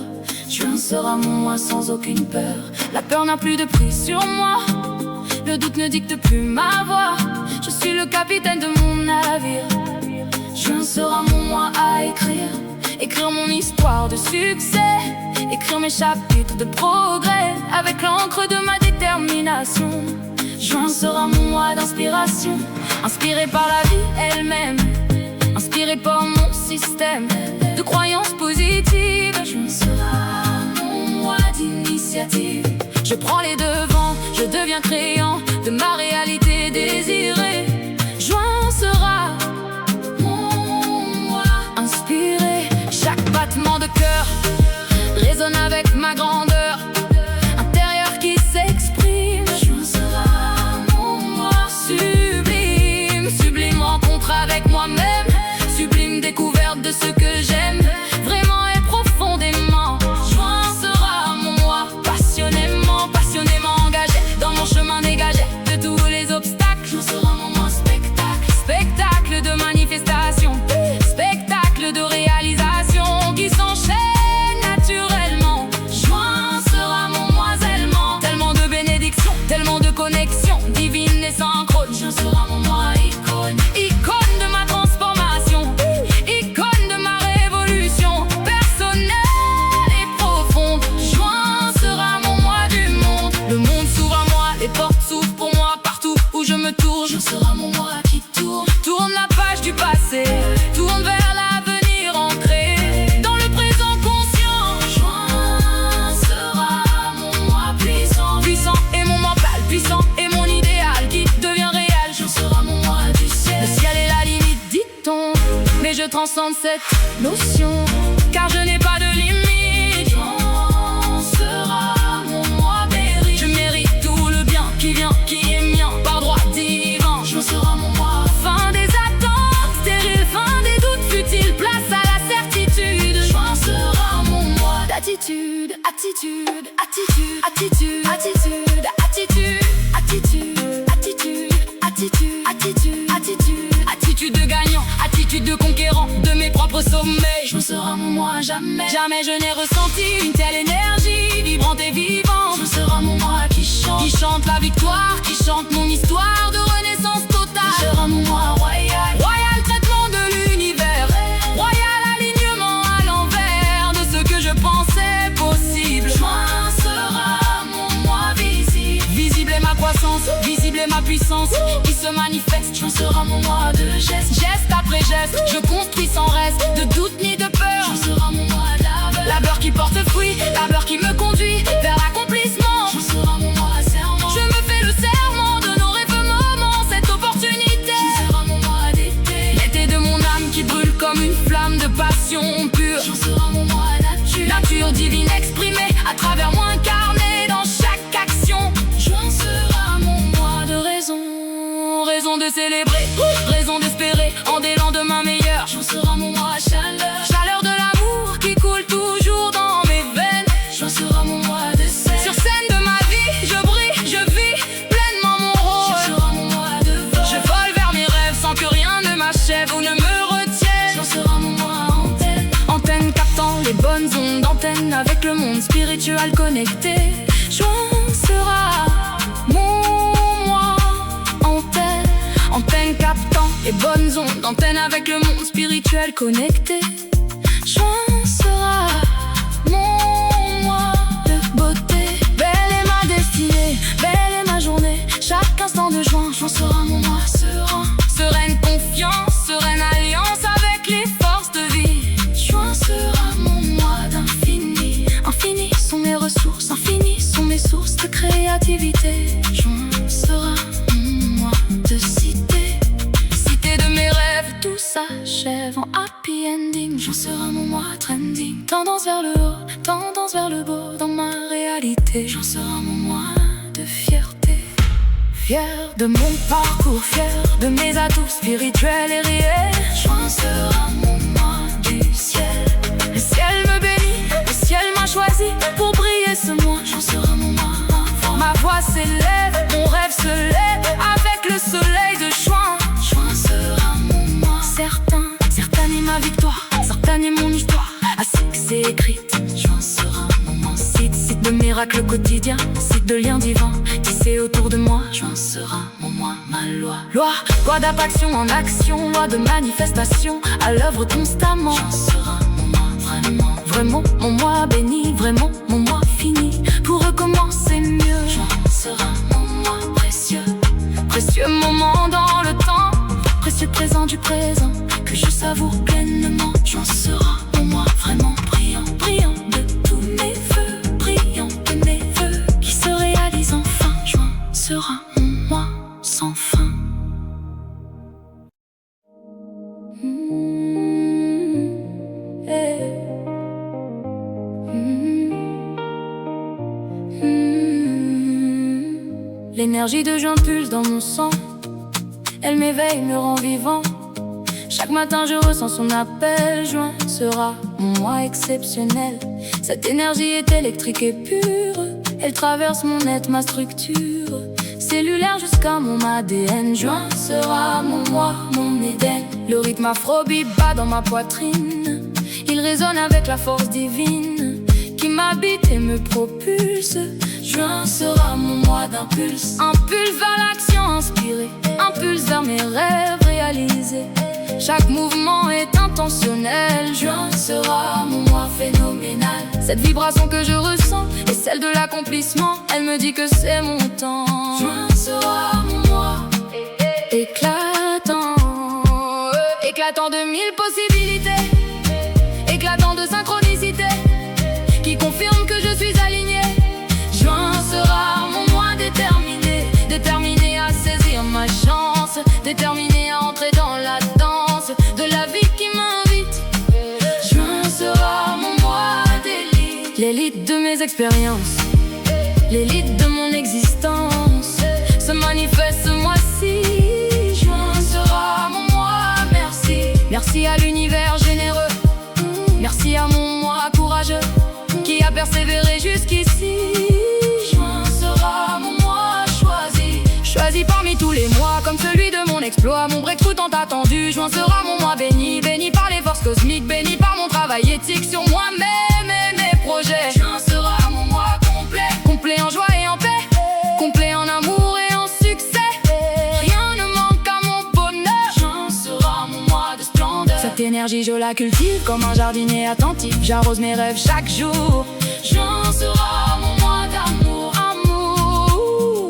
Juin sera mon mois sans aucune peur. La peur n'a plus de prise sur moi. Le doute ne dicte plus ma voix. Je suis le capitaine de mon navire. Juin sera mon mois à écrire. Écrire mon histoire de succès, écrire mes chapitres de progrès avec l'encre de ma détermination. Juin sera mon mois d'inspiration, inspiré par la vie elle-même, inspiré par mon système de croyances positives. Juin sera mon mois d'initiative. Je prends les devants, je deviens créant de ma réalité désirée. Juin sera mon mois inspiré. Chaque battement de cœur résonne avec ma grandeur intérieure qui s'exprime. Juin sera mon mois sublime, sublime rencontre avec moi-même, sublime découverte de ce que j'aime vraiment et profondément. Juin sera mon mois passionnément, passionnément engagé dans mon chemin dégagé de tous les obstacles. Juin sera mon mois spectacle, spectacle de manifestation, spectacle de réalisation qui s'enchaîne naturellement. Juin sera mon moisellement, tellement de bénédictions, tellement de connexions divines et synchrone. Juin sera mon mois icône, icône de ma transformation, icône de ma révolution personnelle et profonde. Juin sera mon mois du monde. Le monde s'ouvre à moi, les portes s'ouvrent pour moi partout où je me tourne. Juin sera mon mois qui tourne, tourne la page du passé, tourne vers l'avenir ancré dans le présent conscient. Juin sera mon mois puissant, puissant est mon mental, puissant est mon idéal qui devient réel. Juin sera mon mois du ciel. Le ciel est la limite, dit-on, mais je transcende cette notion car je n'ai pas de limite. Juin sera mon mois mérite. Je mérite tout le bien qui vient, qui est mien par droit divin. Juin sera mon mois fin des attentes stériles, fin des doutes futiles, place à la certitude. Juin sera mon mois d'attitude, attitude, attitude, attitude, attitude, attitude, attitude, attitude, attitude, attitude, attitude, attitude de gagnant, attitude de conquérant de mes propres sommets. Juin sera mon mois à jamais, jamais je n'ai ressenti une telle énergie vibrante et vivante. Juin sera mon mois qui chante la victoire, qui chante mon histoire de renaissance totale. Juin sera mon mois royal, royal traitement de l'univers, royal alignement à l'envers de ce que je pensais possible. Juin sera mon mois visible, visible est ma croissance, visible est ma puissance qui se manifeste. Juin sera mon mois de geste, geste après geste, je construis sans reste de doute ni de peur. Juin sera mon mois de labeur qui porte fruit, labeur qui me conduit vers l'accomplissement. Juin sera mon mois serment, je me fais le serment de nos rêves moments, cette opportunité. divine exprimée à travers moi incarné dans chaque action. Juin sera mon mois de raison, raison de célébrer, raison d'espérer en des lendemains meilleurs. Juin sera mon mois à chaleur, chaleur de l'amour qui coule toujours dans mes veines. Juin sera mon mois de scène, sur scène de ma vie, je brille, je vis pleinement mon rôle. Juin sera mon mois de vol, je vole vers mes rêves sans que rien ne m'achève ou ne me retienne. Juin sera mon mois antenne, antenne captant les bonnes ondes, antenne avec le monde spirituel connecté. Juin sera mon mois antenne, antenne captant les bonnes ondes, antenne avec le monde spirituel connecté. Juin sera mon mois de beauté. Belle est ma destinée, belle est ma journée. Chaque instant de juin, juin sera mon mois serein. Sereine confiance, sereine alliance avec les forces de vie. Juin sera mon mois d'infini. Infini sont mes ressources, infinies sont mes sources de créativité. Juin sera mon mois de cité. Cité de mes rêves, tout s'achève en happy ending. Juin sera mon mois trending. Tendance vers le haut, tendance vers le beau dans ma réalité. Juin sera mon mois de fierté. Fier de mon parcours, fier de mes atouts spirituels et réels. Juin sera mon mois du ciel. Le ciel me bénit, le ciel m'a choisi pour briller ce mois. Juin sera mon mois. Ma voix s'élève, mon rêve se lève avec le soleil de juin. Juin sera mon mois. Certain est ma victoire, certain est mon histoire. Ainsi que c'est écrite, juin sera mon mois. Site de miracles quotidiens, site de liens divins tissés autour de moi. Juin sera mon mois, ma loi. Loi d'impaction en action, loi de manifestation à l'œuvre constamment. Juin sera mon mois, vraiment mon mois béni, vraiment mon mois fini pour recommencer mieux. Juin sera mon mois précieux, précieux moment dans le temps, précieux présent du présent que je savoure pleinement. Juin sera mon mois vraiment brillant, brillant de tous mes vœux, brillant de mes vœux qui se réalisent enfin. Juin sera mon mois sans fin. L'énergie de juin pulse dans mon sang. Elle m'éveille, me rend vivant. Chaque matin je ressens son appel. Juin sera mon mois exceptionnel. Cette énergie est électrique et pure. Elle traverse mon être, ma structure cellulaire jusqu'à mon ADN. Juin sera mon mois, mon Éden. Le rythme afrobeat bat dans ma poitrine. Il résonne avec la force divine qui m'habite et me propulse. Juin sera mon mois d'impulse. Impulse vers l'action inspirée, impulse vers mes rêves réalisés. Chaque mouvement est intentionnel. Juin sera mon mois phénoménal. Cette vibration que je ressens est celle de l'accomplissement. Elle me dit que c'est mon temps. Juin sera mon mois éclatant, éclatant de mille possibilités, éclatant de synchronicité qui confirme que je suis aligné. Juin sera mon mois déterminé, déterminé à saisir ma chance, déterminé à entrer dans la danse de la vie qui m'invite. Juin sera mon mois d'élite, l'élite de mes expériences, l'élite de mon existence se manifeste ce mois-ci. Juin sera mon mois, merci. Merci à l'univers généreux, merci à mon moi courageux qui a persévéré jusqu'ici. Juin sera mon mois choisi, choisi parmi tous les mois comme celui de mon exploit, mon breakthrough tant attendu. Juin sera mon mois béni, béni par les forces cosmiques, béni par mon travail éthique sur moi-même et mes projets. Juin sera mon mois complet, complet en joie et en paix, complet en amour et en succès. Rien ne manque à mon bonheur. Juin sera mon mois de splendeur. Cette énergie je la cultive comme un jardinier attentif. J'arrose mes rêves chaque jour. Juin sera mon mois d'amour, amour,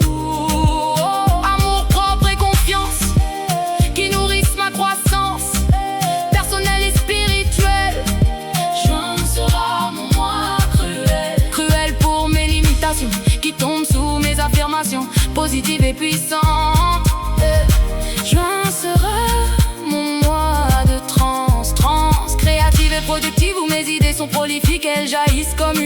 amour propre et confiance qui nourrissent ma croissance personnelle et spirituelle. Juin sera mon mois cruel, cruel pour mes limitations qui tombent sous mes affirmations positives et puissantes. Juin sera mon mois de transe, créative et productive où mes idées sont prolifiques. Elles jaillissent comme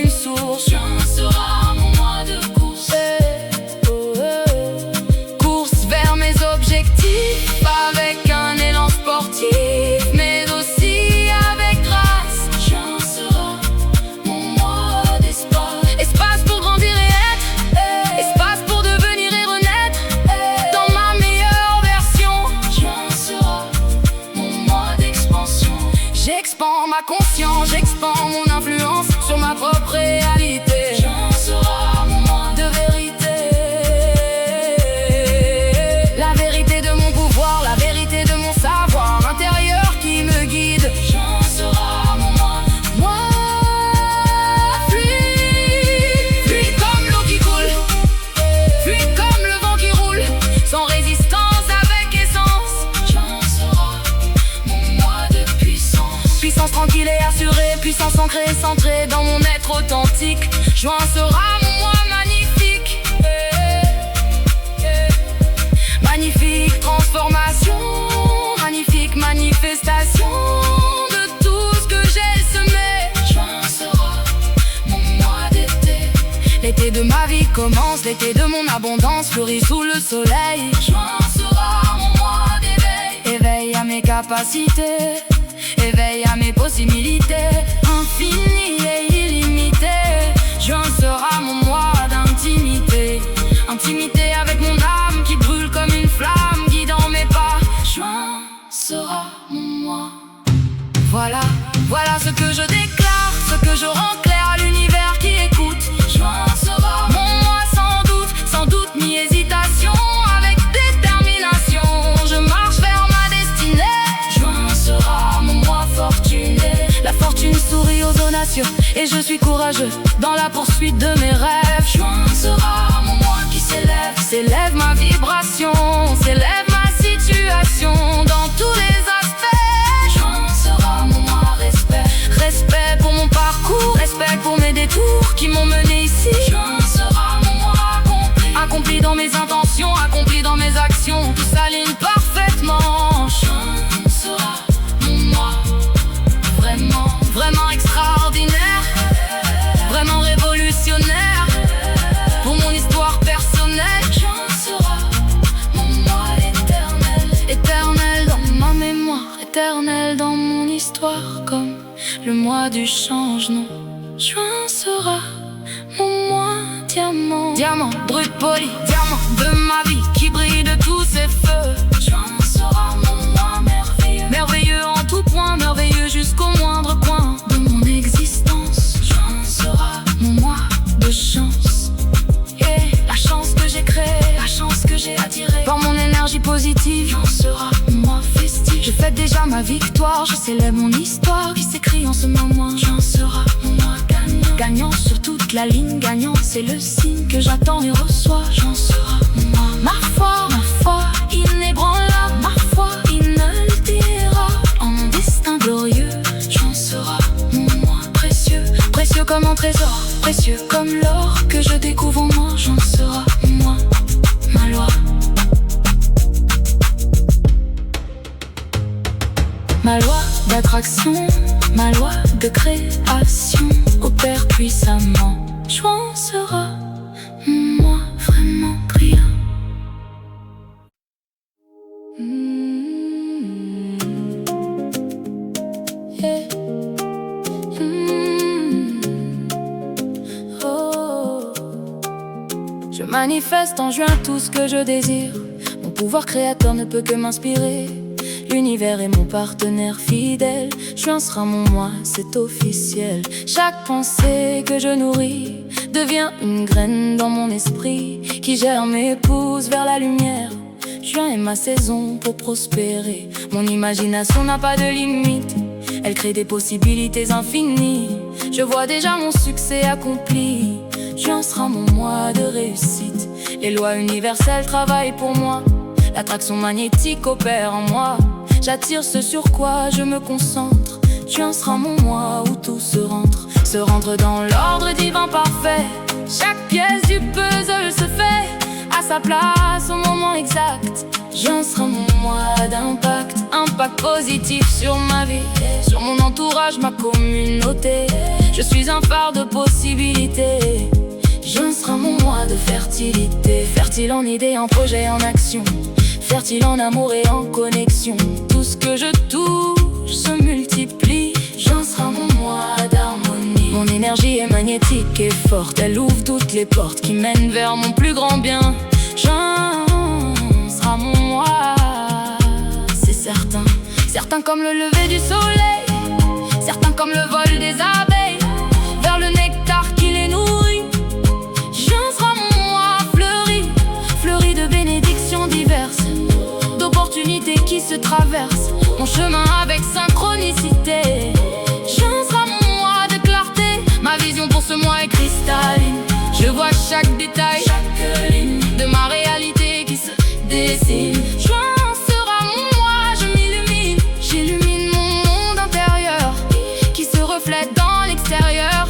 ma conscience, j'expand mon influence sur ma propre réalité. J'en serai mon moi de vérité. La vérité de mon pouvoir, la vérité de mon savoir intérieur qui me guide. J'en serai mon moi. Moi, fluide comme l'eau qui coule, fluide comme le vent qui roule, sans résistance avec essence. J'en serai mon moi de puissance. Puissance tranquille et assurée, puissance ancrée et centrée dans mon être authentique. J'en serai mon moi magnifique. Magnifique transformation, magnifique manifestation de tout ce que j'ai semé. J'en serai mon moi d'été. L'été de ma vie commence, l'été de mon abondance fleurit sous le soleil. J'en serai mon moi d'éveil. Éveil à mes capacités, éveil à mes possibilités, infinies et illimitées. J'en serai mon moi d'intimité, intimité avec mon âme qui brûle comme une flamme guidant mes pas. J'en serai mon moi. Voilà, voilà ce que je déclare, ce que je rends clair à l'univers qui écoute. J'en serai mon moi sans doute ni hésitation, avec détermination. Je marche vers ma destinée. J'en serai mon moi fortuné. La fortune sourit aux donations et je suis courageux dans la poursuite de mes rêves. J'en serai mon moi qui s'élève, s'élève ma vibration, s'élève ma situation dans tous les aspects. J'en serai mon moi respect, respect pour mon parcours, respect pour mes détours qui m'ont mené ici. J'en serai mon moi accompli, accompli dans mes intentions, accompli dans mes actions, tout s'aligne parfaitement. J'en serai mon moi vraiment, vraiment extraordinaire, vraiment révolutionnaire pour mon histoire personnelle. J'en serai mon moi éternel, éternel dans ma mémoire, éternel dans mon histoire, comme le moi du changement. J'en serai mon moi diamant, diamant brut poli, diamant de ma vie qui brille de tous ses feux. J'en serai mon moi merveilleux, merveilleux en tout point, merveilleux jusqu'au moindre coin de mon existence. J'en serai mon moi de chance, la chance que j'ai créée, la chance que j'ai attirée par mon énergie positive. J'en serai mon moi festif. Je fête déjà ma victoire, je célèbre mon histoire qui s'écrit en ce moment. J'en serai mon moi gagnant, gagnant sur toute la ligne, gagnant c'est le signe que j'attends et reçois. J'en serai mon moi, ma foi inébranlable, ma foi inaltérable en mon destin glorieux. J'en serai mon moi précieux, précieux comme un trésor, précieux comme l'or que je découvre en moi. J'en serai moi, ma loi. Ma loi d'attraction, ma loi de création opère puissamment. J'en serai moi vraiment brillant. Oh. Je manifeste en juin tout ce que je désire. Mon pouvoir créateur ne peut que m'inspirer. L'univers est mon partenaire fidèle. Juin sera mon moi, c'est officiel. Chaque pensée que je nourris devient une graine dans mon esprit qui germe et pousse vers la lumière. Juin est ma saison pour prospérer. Mon imagination n'a pas de limite, elle crée des possibilités infinies. Je vois déjà mon succès accompli. Juin sera mon mois de réussite. Les lois universelles travaillent pour moi. L'attraction magnétique opère en moi. J'attire ce sur quoi je me concentre. Juin sera mon mois où tout se rentre dans l'ordre divin parfait. Chaque pièce du puzzle se fait à sa place au moment exact. Juin sera mon mois d'impact, impact positif sur ma vie, sur mon entourage, ma communauté. Je suis un phare de possibilités. Juin sera mon mois de fertilité, fertile en idées, en projets, en action, fertile en amour et en connexion. Tout ce que je touche se multiplie. Juin sera mon mois d'harmonie. Mon énergie est magnétique et forte, elle ouvre toutes les portes qui mènent vers mon plus grand bien. Juin sera mon mois, c'est certain, certain comme le lever du soleil, certains comme le vol des abeilles, vers le nectar qui les nourrit. Juin sera mon mois fleuri, fleuri de bénédictions diverses, d'opportunités qui se traversent mon chemin avec synchronicité. Juin sera mon mois de clarté, ma vision pour ce mois est cristalline. Je vois chaque détail, chaque ligne de ma réalité qui se dessine. Juin sera mon mois, je m'illumine, j'illumine mon monde intérieur qui se reflète dans l'extérieur,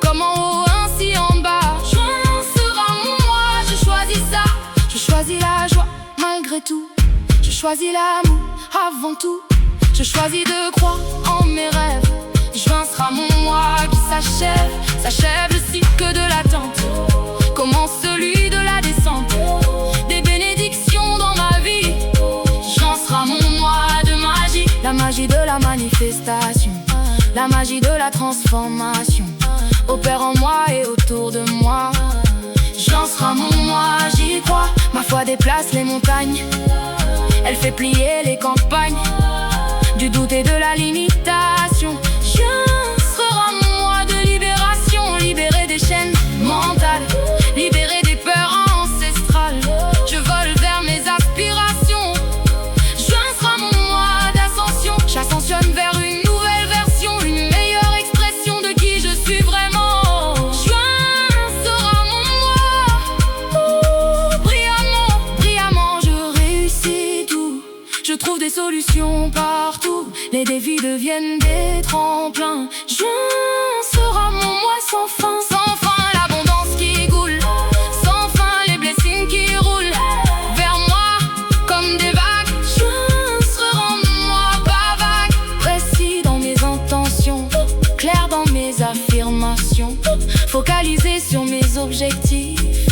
comme en haut ainsi en bas. Juin sera mon mois, je choisis ça, je choisis la joie malgré tout, je choisis l'amour avant tout, je choisis de croire en mes rêves. Juin sera mon mois qui s'achève, s'achève le cycle de l'attente, commence celui de la descente, des bénédictions dans ma vie. Juin sera mon mois de magie, la magie de la manifestation, la magie de la transformation, opère en moi et autour de moi. Juin sera mon mois, j'y crois, ma foi déplace les montagnes, elle fait plier les campagnes du doute et de la limitation. Juin sera mon mois de libération, libéré des chaînes mentales, libéré des peurs ancestrales, je vole vers mes aspirations. Juin sera mon mois d'ascension, j'ascensionne vers une nouvelle version, une meilleure expression de qui je suis vraiment. Juin sera mon mois où brillamment, brillamment je réussis tout, je trouve des solutions partout, les défis deviennent des tremplins. Juin sera mon mois sans fin, sans fin l'abondance qui coule, sans fin les blessings qui roulent vers moi comme des vagues. Juin sera mon mois pas vague, précis dans mes intentions, clair dans mes affirmations, focalisé sur mes objectifs.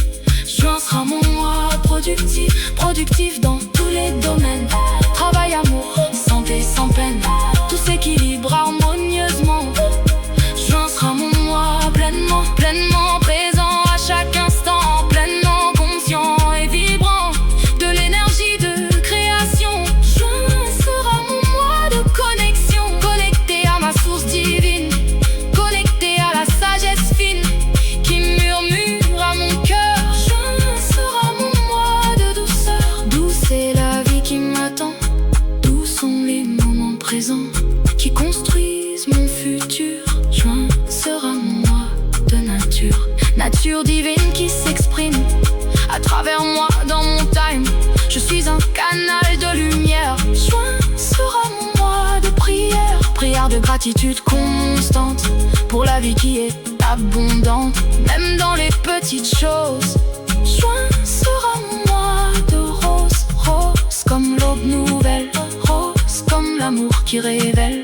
Juin sera mon mois productif, productif dans tous les domaines, travail, amour, santé sans peine, tout s'équilibre harmonieusement. Juin sera mon mois pleinement, pleinement présent à chaque instant, pleinement conscient et vibrant de l'énergie de création. Juin sera mon mois de connexion, connecté à ma source divine, connecté à la sagesse fine qui murmure à mon cœur. Juin sera mon mois de douceur, douce est la vie qui m'attend, doux sont les moments présents qui construisent mon futur. Juin sera mon mois de nature, nature divine qui s'exprime à travers moi dans mon time. Je suis un canal de lumière. Juin sera mon mois de prière, prière de gratitude constante pour la vie qui est abondante, même dans les petites choses. Juin sera mon mois de rose, rose comme l'aube nouvelle, rose comme l'amour qui révèle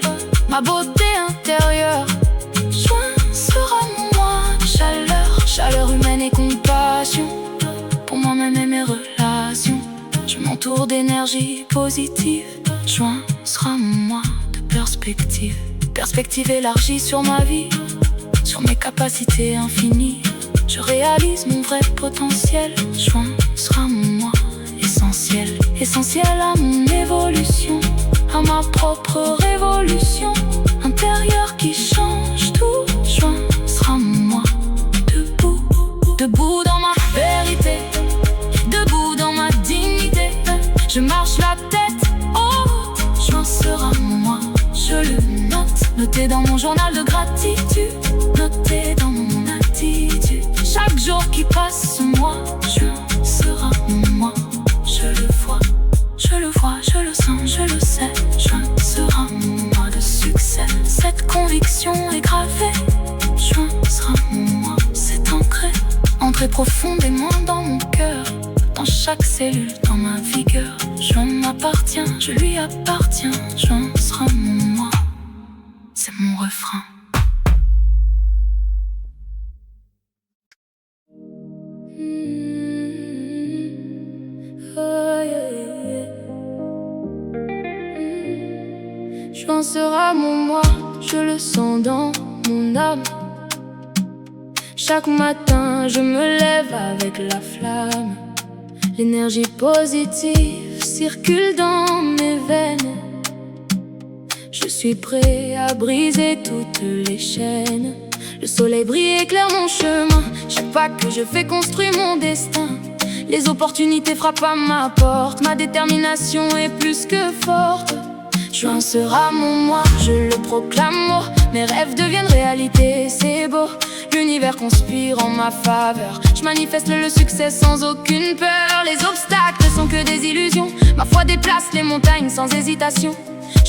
ma beauté intérieure. Juin sera mon mois de chaleur, chaleur humaine et compassion pour moi-même et mes relations. Je m'entoure d'énergie positive. Juin sera mon mois de perspective, perspective élargie sur ma vie, sur mes capacités infinies. Je réalise mon vrai potentiel. Juin sera mon mois essentiel, essentiel à mon évolution, à ma propre révolution intérieure qui change tout. Juin sera mon mois debout, debout dans ma vérité, debout dans ma dignité. Je marche la tête haute. Juin sera mon mois, je le note, noté dans mon journal de gratitude, noté dans mon attitude. Chaque jour qui passe, ce mois, juin sera mon mois. Je le vois, je le vois, je le sens, je le sais. Juin sera mon mois de succès. Cette conviction est gravée. Juin sera mon mois, c'est ancré, entré profondément dans mon cœur, dans chaque cellule, dans ma vigueur. Juin m'appartient, je lui appartiens. Juin sera mon mois, c'est mon refrain. Juin sera mon mois, je le sens dans mon âme. Chaque matin, je me lève avec la flamme. L'énergie positive circule dans mes veines. Je suis prêt à briser toutes les chaînes. Le soleil brille, éclaire mon chemin. Chaque pas que je fais construit mon destin. Les opportunités frappent à ma porte. Ma détermination est plus que forte. Juin sera mon mois, je le proclame haut. Mes rêves deviennent réalité, c'est beau. L'univers conspire en ma faveur. Je manifeste le succès sans aucune peur. Les obstacles ne sont que des illusions. Ma foi déplace les montagnes sans hésitation.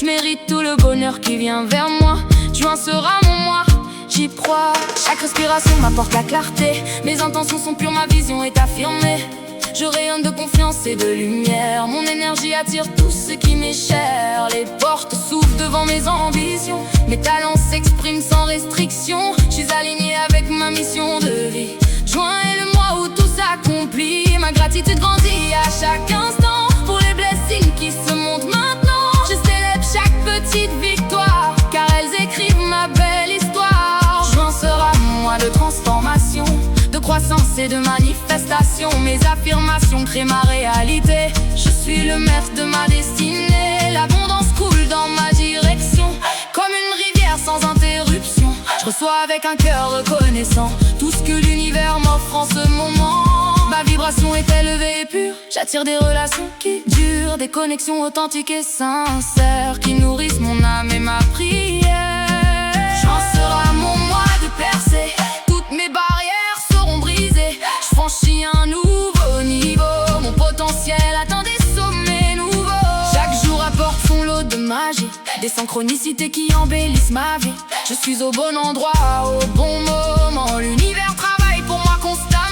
Je mérite tout le bonheur qui vient vers moi. Juin sera mon mois, j'y crois. Chaque respiration m'apporte la clarté. Mes intentions sont pures, ma vision est affirmée. Je rayonne de confiance et de lumière. Mon énergie attire tout ce qui m'est cher. Les portes s'ouvrent devant mes ambitions. Mes talents s'expriment sans restriction. Je suis aligné avec ma mission de vie. Juin est le mois où tout s'accomplit. Ma gratitude grandit à chaque instant. Pour les blessings qui se montent maintenant, je célèbre chaque petite victoire, car elles écrivent ma belle histoire. Juin sera mon mois de transformation, de croissance et de manifestation. Mes affirmations créent ma réalité. Je suis le maître de ma destinée. L'abondance coule dans ma direction, comme une rivière sans interruption. Je reçois avec un cœur reconnaissant tout ce que l'univers m'offre en ce moment. Ma vibration est élevée et pure. J'attire des relations qui durent, des connexions authentiques et sincères, qui nourrissent mon âme et ma prière. Juin sera mon mois de percée. Toutes mes barrières seront brisées. Je franchis un nouveau niveau. Mon potentiel atteint des sommets nouveaux. Chaque jour apporte son lot de magie, des synchronicités qui embellissent ma vie. Je suis au bon endroit, au bon moment. L'univers travaille pour moi constamment.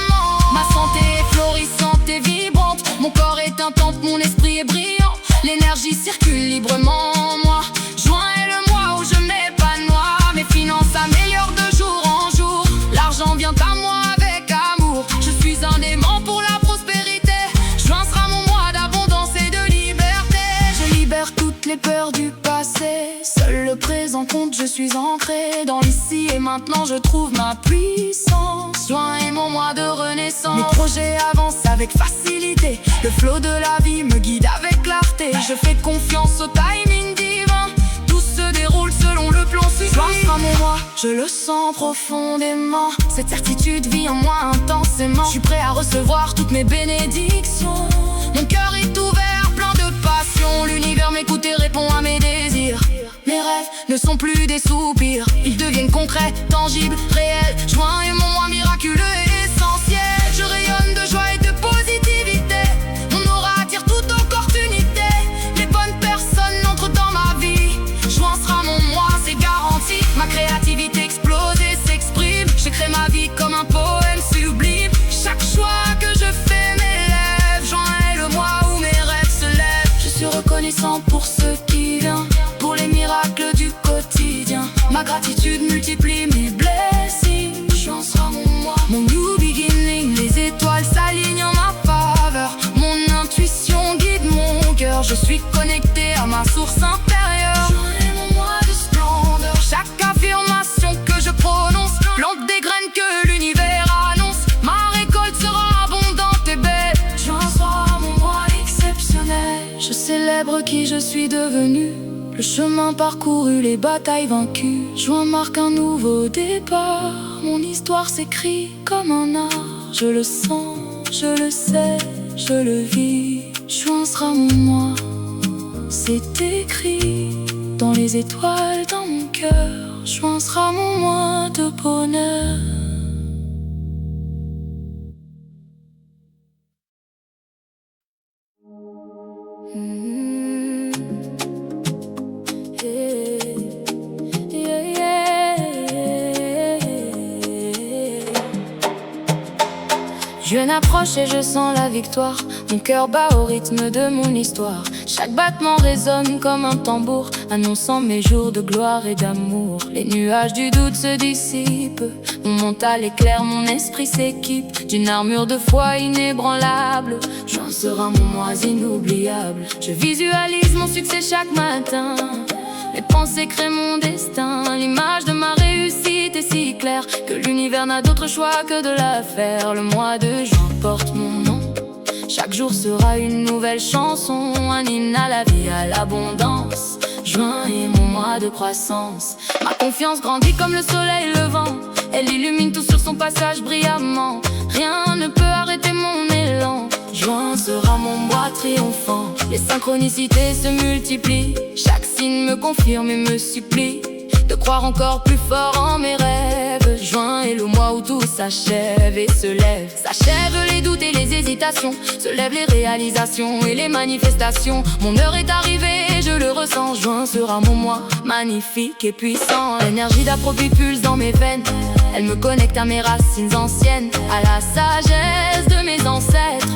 Ma santé est florissante et vibrante. Mon corps est un temple, mon esprit est brillant. L'énergie circule librement en moi. Juin est le mois où je m'épanouis. Mes finances s'améliorent de jour en jour. L'argent vient à moi avec amour. Je suis un aimant pour la prospérité. Juin sera mon mois d'abondance et de liberté. Je libère toutes les peurs du passé. Seul le présent compte, je suis ancré dans l'ici et maintenant, je trouve ma puissance. Juin est mon mois de renaissance. Mes projets avancent avec facilité. Le flot de la vie me guide avec clarté. Je fais confiance au timing divin. Tout se déroule selon le plan suivi. Juin sera mon mois, je le sens profondément. Cette certitude vit en moi intensément. Je suis prêt à recevoir toutes mes bénédictions. Mon cœur est ouvert, plein de passion. L'univers m'écoute et répond à mes désirs. Mes rêves ne sont plus des soupirs. Ils deviennent concrets, tangibles, réels. Juin est mon mois miraculeux et essentiel. Je rayonne de joie et de positivité. Mon aura attire toute opportunité. Les bonnes personnes entrent dans ma vie. Juin sera mon mois, c'est garanti. Ma créativité explose et s'exprime. J'écris ma vie comme un poème sublime. Chaque choix que je fais m'élève. Juin est le mois où mes rêves se lèvent. Je suis reconnaissant pour ce qui vient, pour les miracles du quotidien. Ma gratitude multiplie mes blessings. Juin sera mon mois, mon new beginning. Les étoiles s'alignent en ma faveur. Mon intuition guide mon cœur. Je suis connecté à ma source intérieure. Juin est mon mois de splendeur. Chaque affirmation que je prononce plante des graines que l'univers annonce. Ma récolte sera abondante et belle. Juin sera mon mois exceptionnel. Je célèbre qui je suis devenu, le chemin parcouru, les batailles vaincues. Juin marque un nouveau départ. Mon histoire s'écrit comme un art. Je le sens, je le sais, je le vis. Juin sera mon mois, c'est écrit dans les étoiles, dans mon cœur. Juin sera mon mois de bonheur. Juin approche et je sens la victoire. Mon cœur bat au rythme de mon histoire. Chaque battement résonne comme un tambour, annonçant mes jours de gloire et d'amour. Les nuages du doute se dissipent. Mon mental éclaire, mon esprit s'équipe d'une armure de foi inébranlable. Juin sera mon mois inoubliable. Je visualise mon succès chaque matin. Mes pensées créent mon destin. L'image de ma réussite est si claire que l'univers n'a d'autre choix que de la faire. Le mois de juin porte mon nom. Chaque jour sera une nouvelle chanson, un hymne à la vie, à l'abondance. Juin est mon mois mois de croissance. Ma confiance grandit comme le soleil levant. Elle illumine tout sur son passage brillamment. Rien ne peut arrêter mon élan. Juin sera mon mois triomphant. Les synchronicités se multiplient. Chaque signe me confirme et me supplie de croire encore plus fort en mes rêves. Juin est le mois où tout s'achève et se lève. S'achèvent les doutes et les hésitations. Se lèvent les réalisations et les manifestations. Mon heure est arrivée, je le ressens. Juin sera mon mois magnifique et puissant. L'énergie d'Afrobeat pulse dans mes veines. Elle me connecte à mes racines anciennes, à la sagesse de mes ancêtres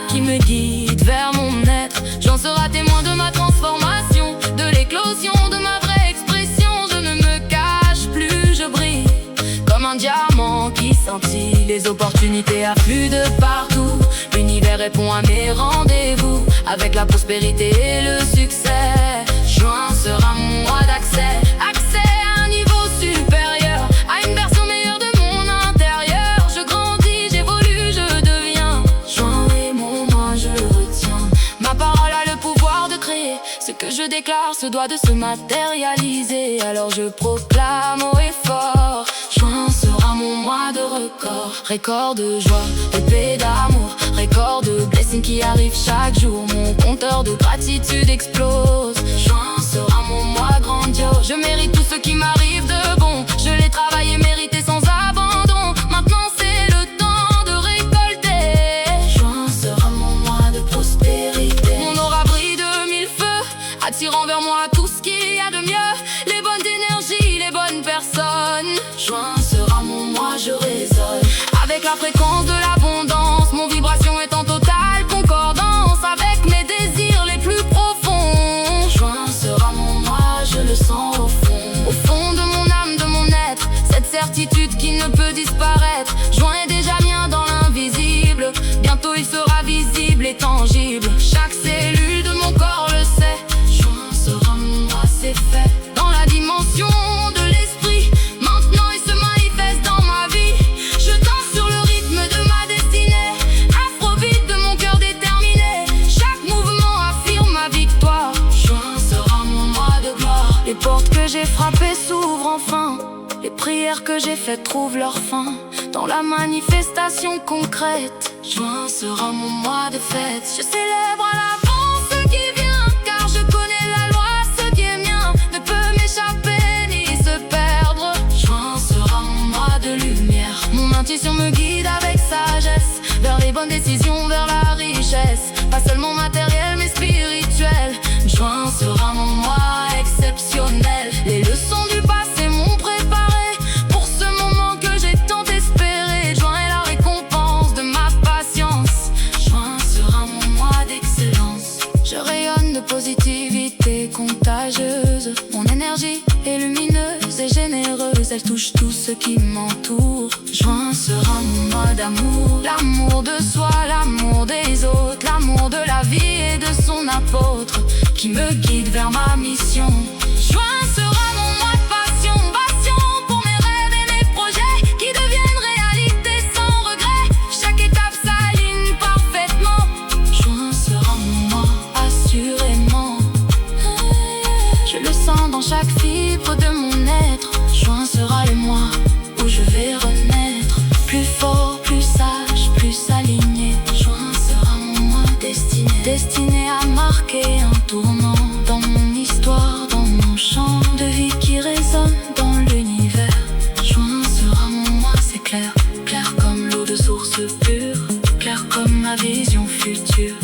qui me guide vers mon être. J'en serai témoin de ma transformation, de l'éclosion de ma vraie expression. Je ne me cache plus, je brille comme un diamant qui scintille. Les opportunités affluent de partout. L'univers répond à mes rendez-vous avec la prospérité et le succès. Juin sera mon mois d'accès. Accès à un niveau supérieur, à une version meilleure de mon intérieur. Je grandis, j'évolue, je deviens. Juin est mon mois, je le retiens. Ma parole a le pouvoir de créer. Ce que je déclare se doit de se matérialiser. Alors je proclame haut et fort. Juin sera mon mois de record. Record de joie, de paix, d'amour. Record de blessings qui arrivent chaque jour. Mon compteur de gratitude explose. Juin sera mon mois grandiose. Je mérite tout ce qui m'arrive de bon. Je l'ai travaillé, mérité sans abandon. Maintenant c'est le temps de récolter. Juin sera mon mois de prospérité. Mon aura brille de mille feux, attirant vers moi tout ce qu'il y a de mieux. Les bonnes énergies, les bonnes personnes. Juin sera mon mois, je résonne avec la fréquence de l'abondance. Mon vibration est en totale concordance avec mes désirs les plus profonds. Juin sera mon mois, je le sens au fond de mon âme, de mon être. Cette certitude qui ne peut disparaître. Juin est déjà mien dans l'invisible. Bientôt il sera visible et tangible. Chaque cellule de mon corps le sait. Juin sera mon mois, c'est fait. Dans la dimension de l'esprit, maintenant il se manifeste dans ma vie. Je danse sur le rythme de ma destinée. Afrobeat de mon cœur déterminé. Chaque mouvement affirme ma victoire. Juin sera mon mois de gloire. Les portes que j'ai frappées s'ouvrent enfin. Les prières que j'ai faites trouvent leur fin dans la manifestation concrète. Juin sera mon mois de fête. Je célèbre à l'avance ce qui vient, car je connais la loi, ce qui est mien ne peut m'échapper ni se perdre. Juin sera mon mois de lumière. Mon intuition me guide avec sagesse vers les bonnes décisions, vers la richesse. Pas seulement matérielle mais spirituelle. Juin sera mon mois exceptionnel. Les leçons du passé m'ont préparé pour ce moment que j'ai tant espéré. Juin est la récompense de ma patience. Juin sera mon mois d'excellence. Je rayonne de positivité contagieuse. Mon énergie est lumineuse et généreuse. Elle touche tout ce qui m'entoure. Juin sera mon mois d'amour. L'amour de soi, l'amour des autres. L'amour de la vie et de son apôtre qui me guide vers ma mission. Juin sera mon mois de passion. Passion pour mes rêves et mes projets qui deviennent réalité sans regret. Chaque étape s'aligne parfaitement. Juin sera mon mois assurément. Je le sens dans chaque fibre de mon être. Juin sera le mois où je vais renaître. Plus fort, plus sage, plus aligné. Juin sera mon mois destiné. Destiné à marquer un tournant dans mon histoire, dans mon champ de vie qui résonne dans l'univers. Juin sera mon mois, c'est clair. Clair comme l'eau de source pure. Clair comme ma vision future.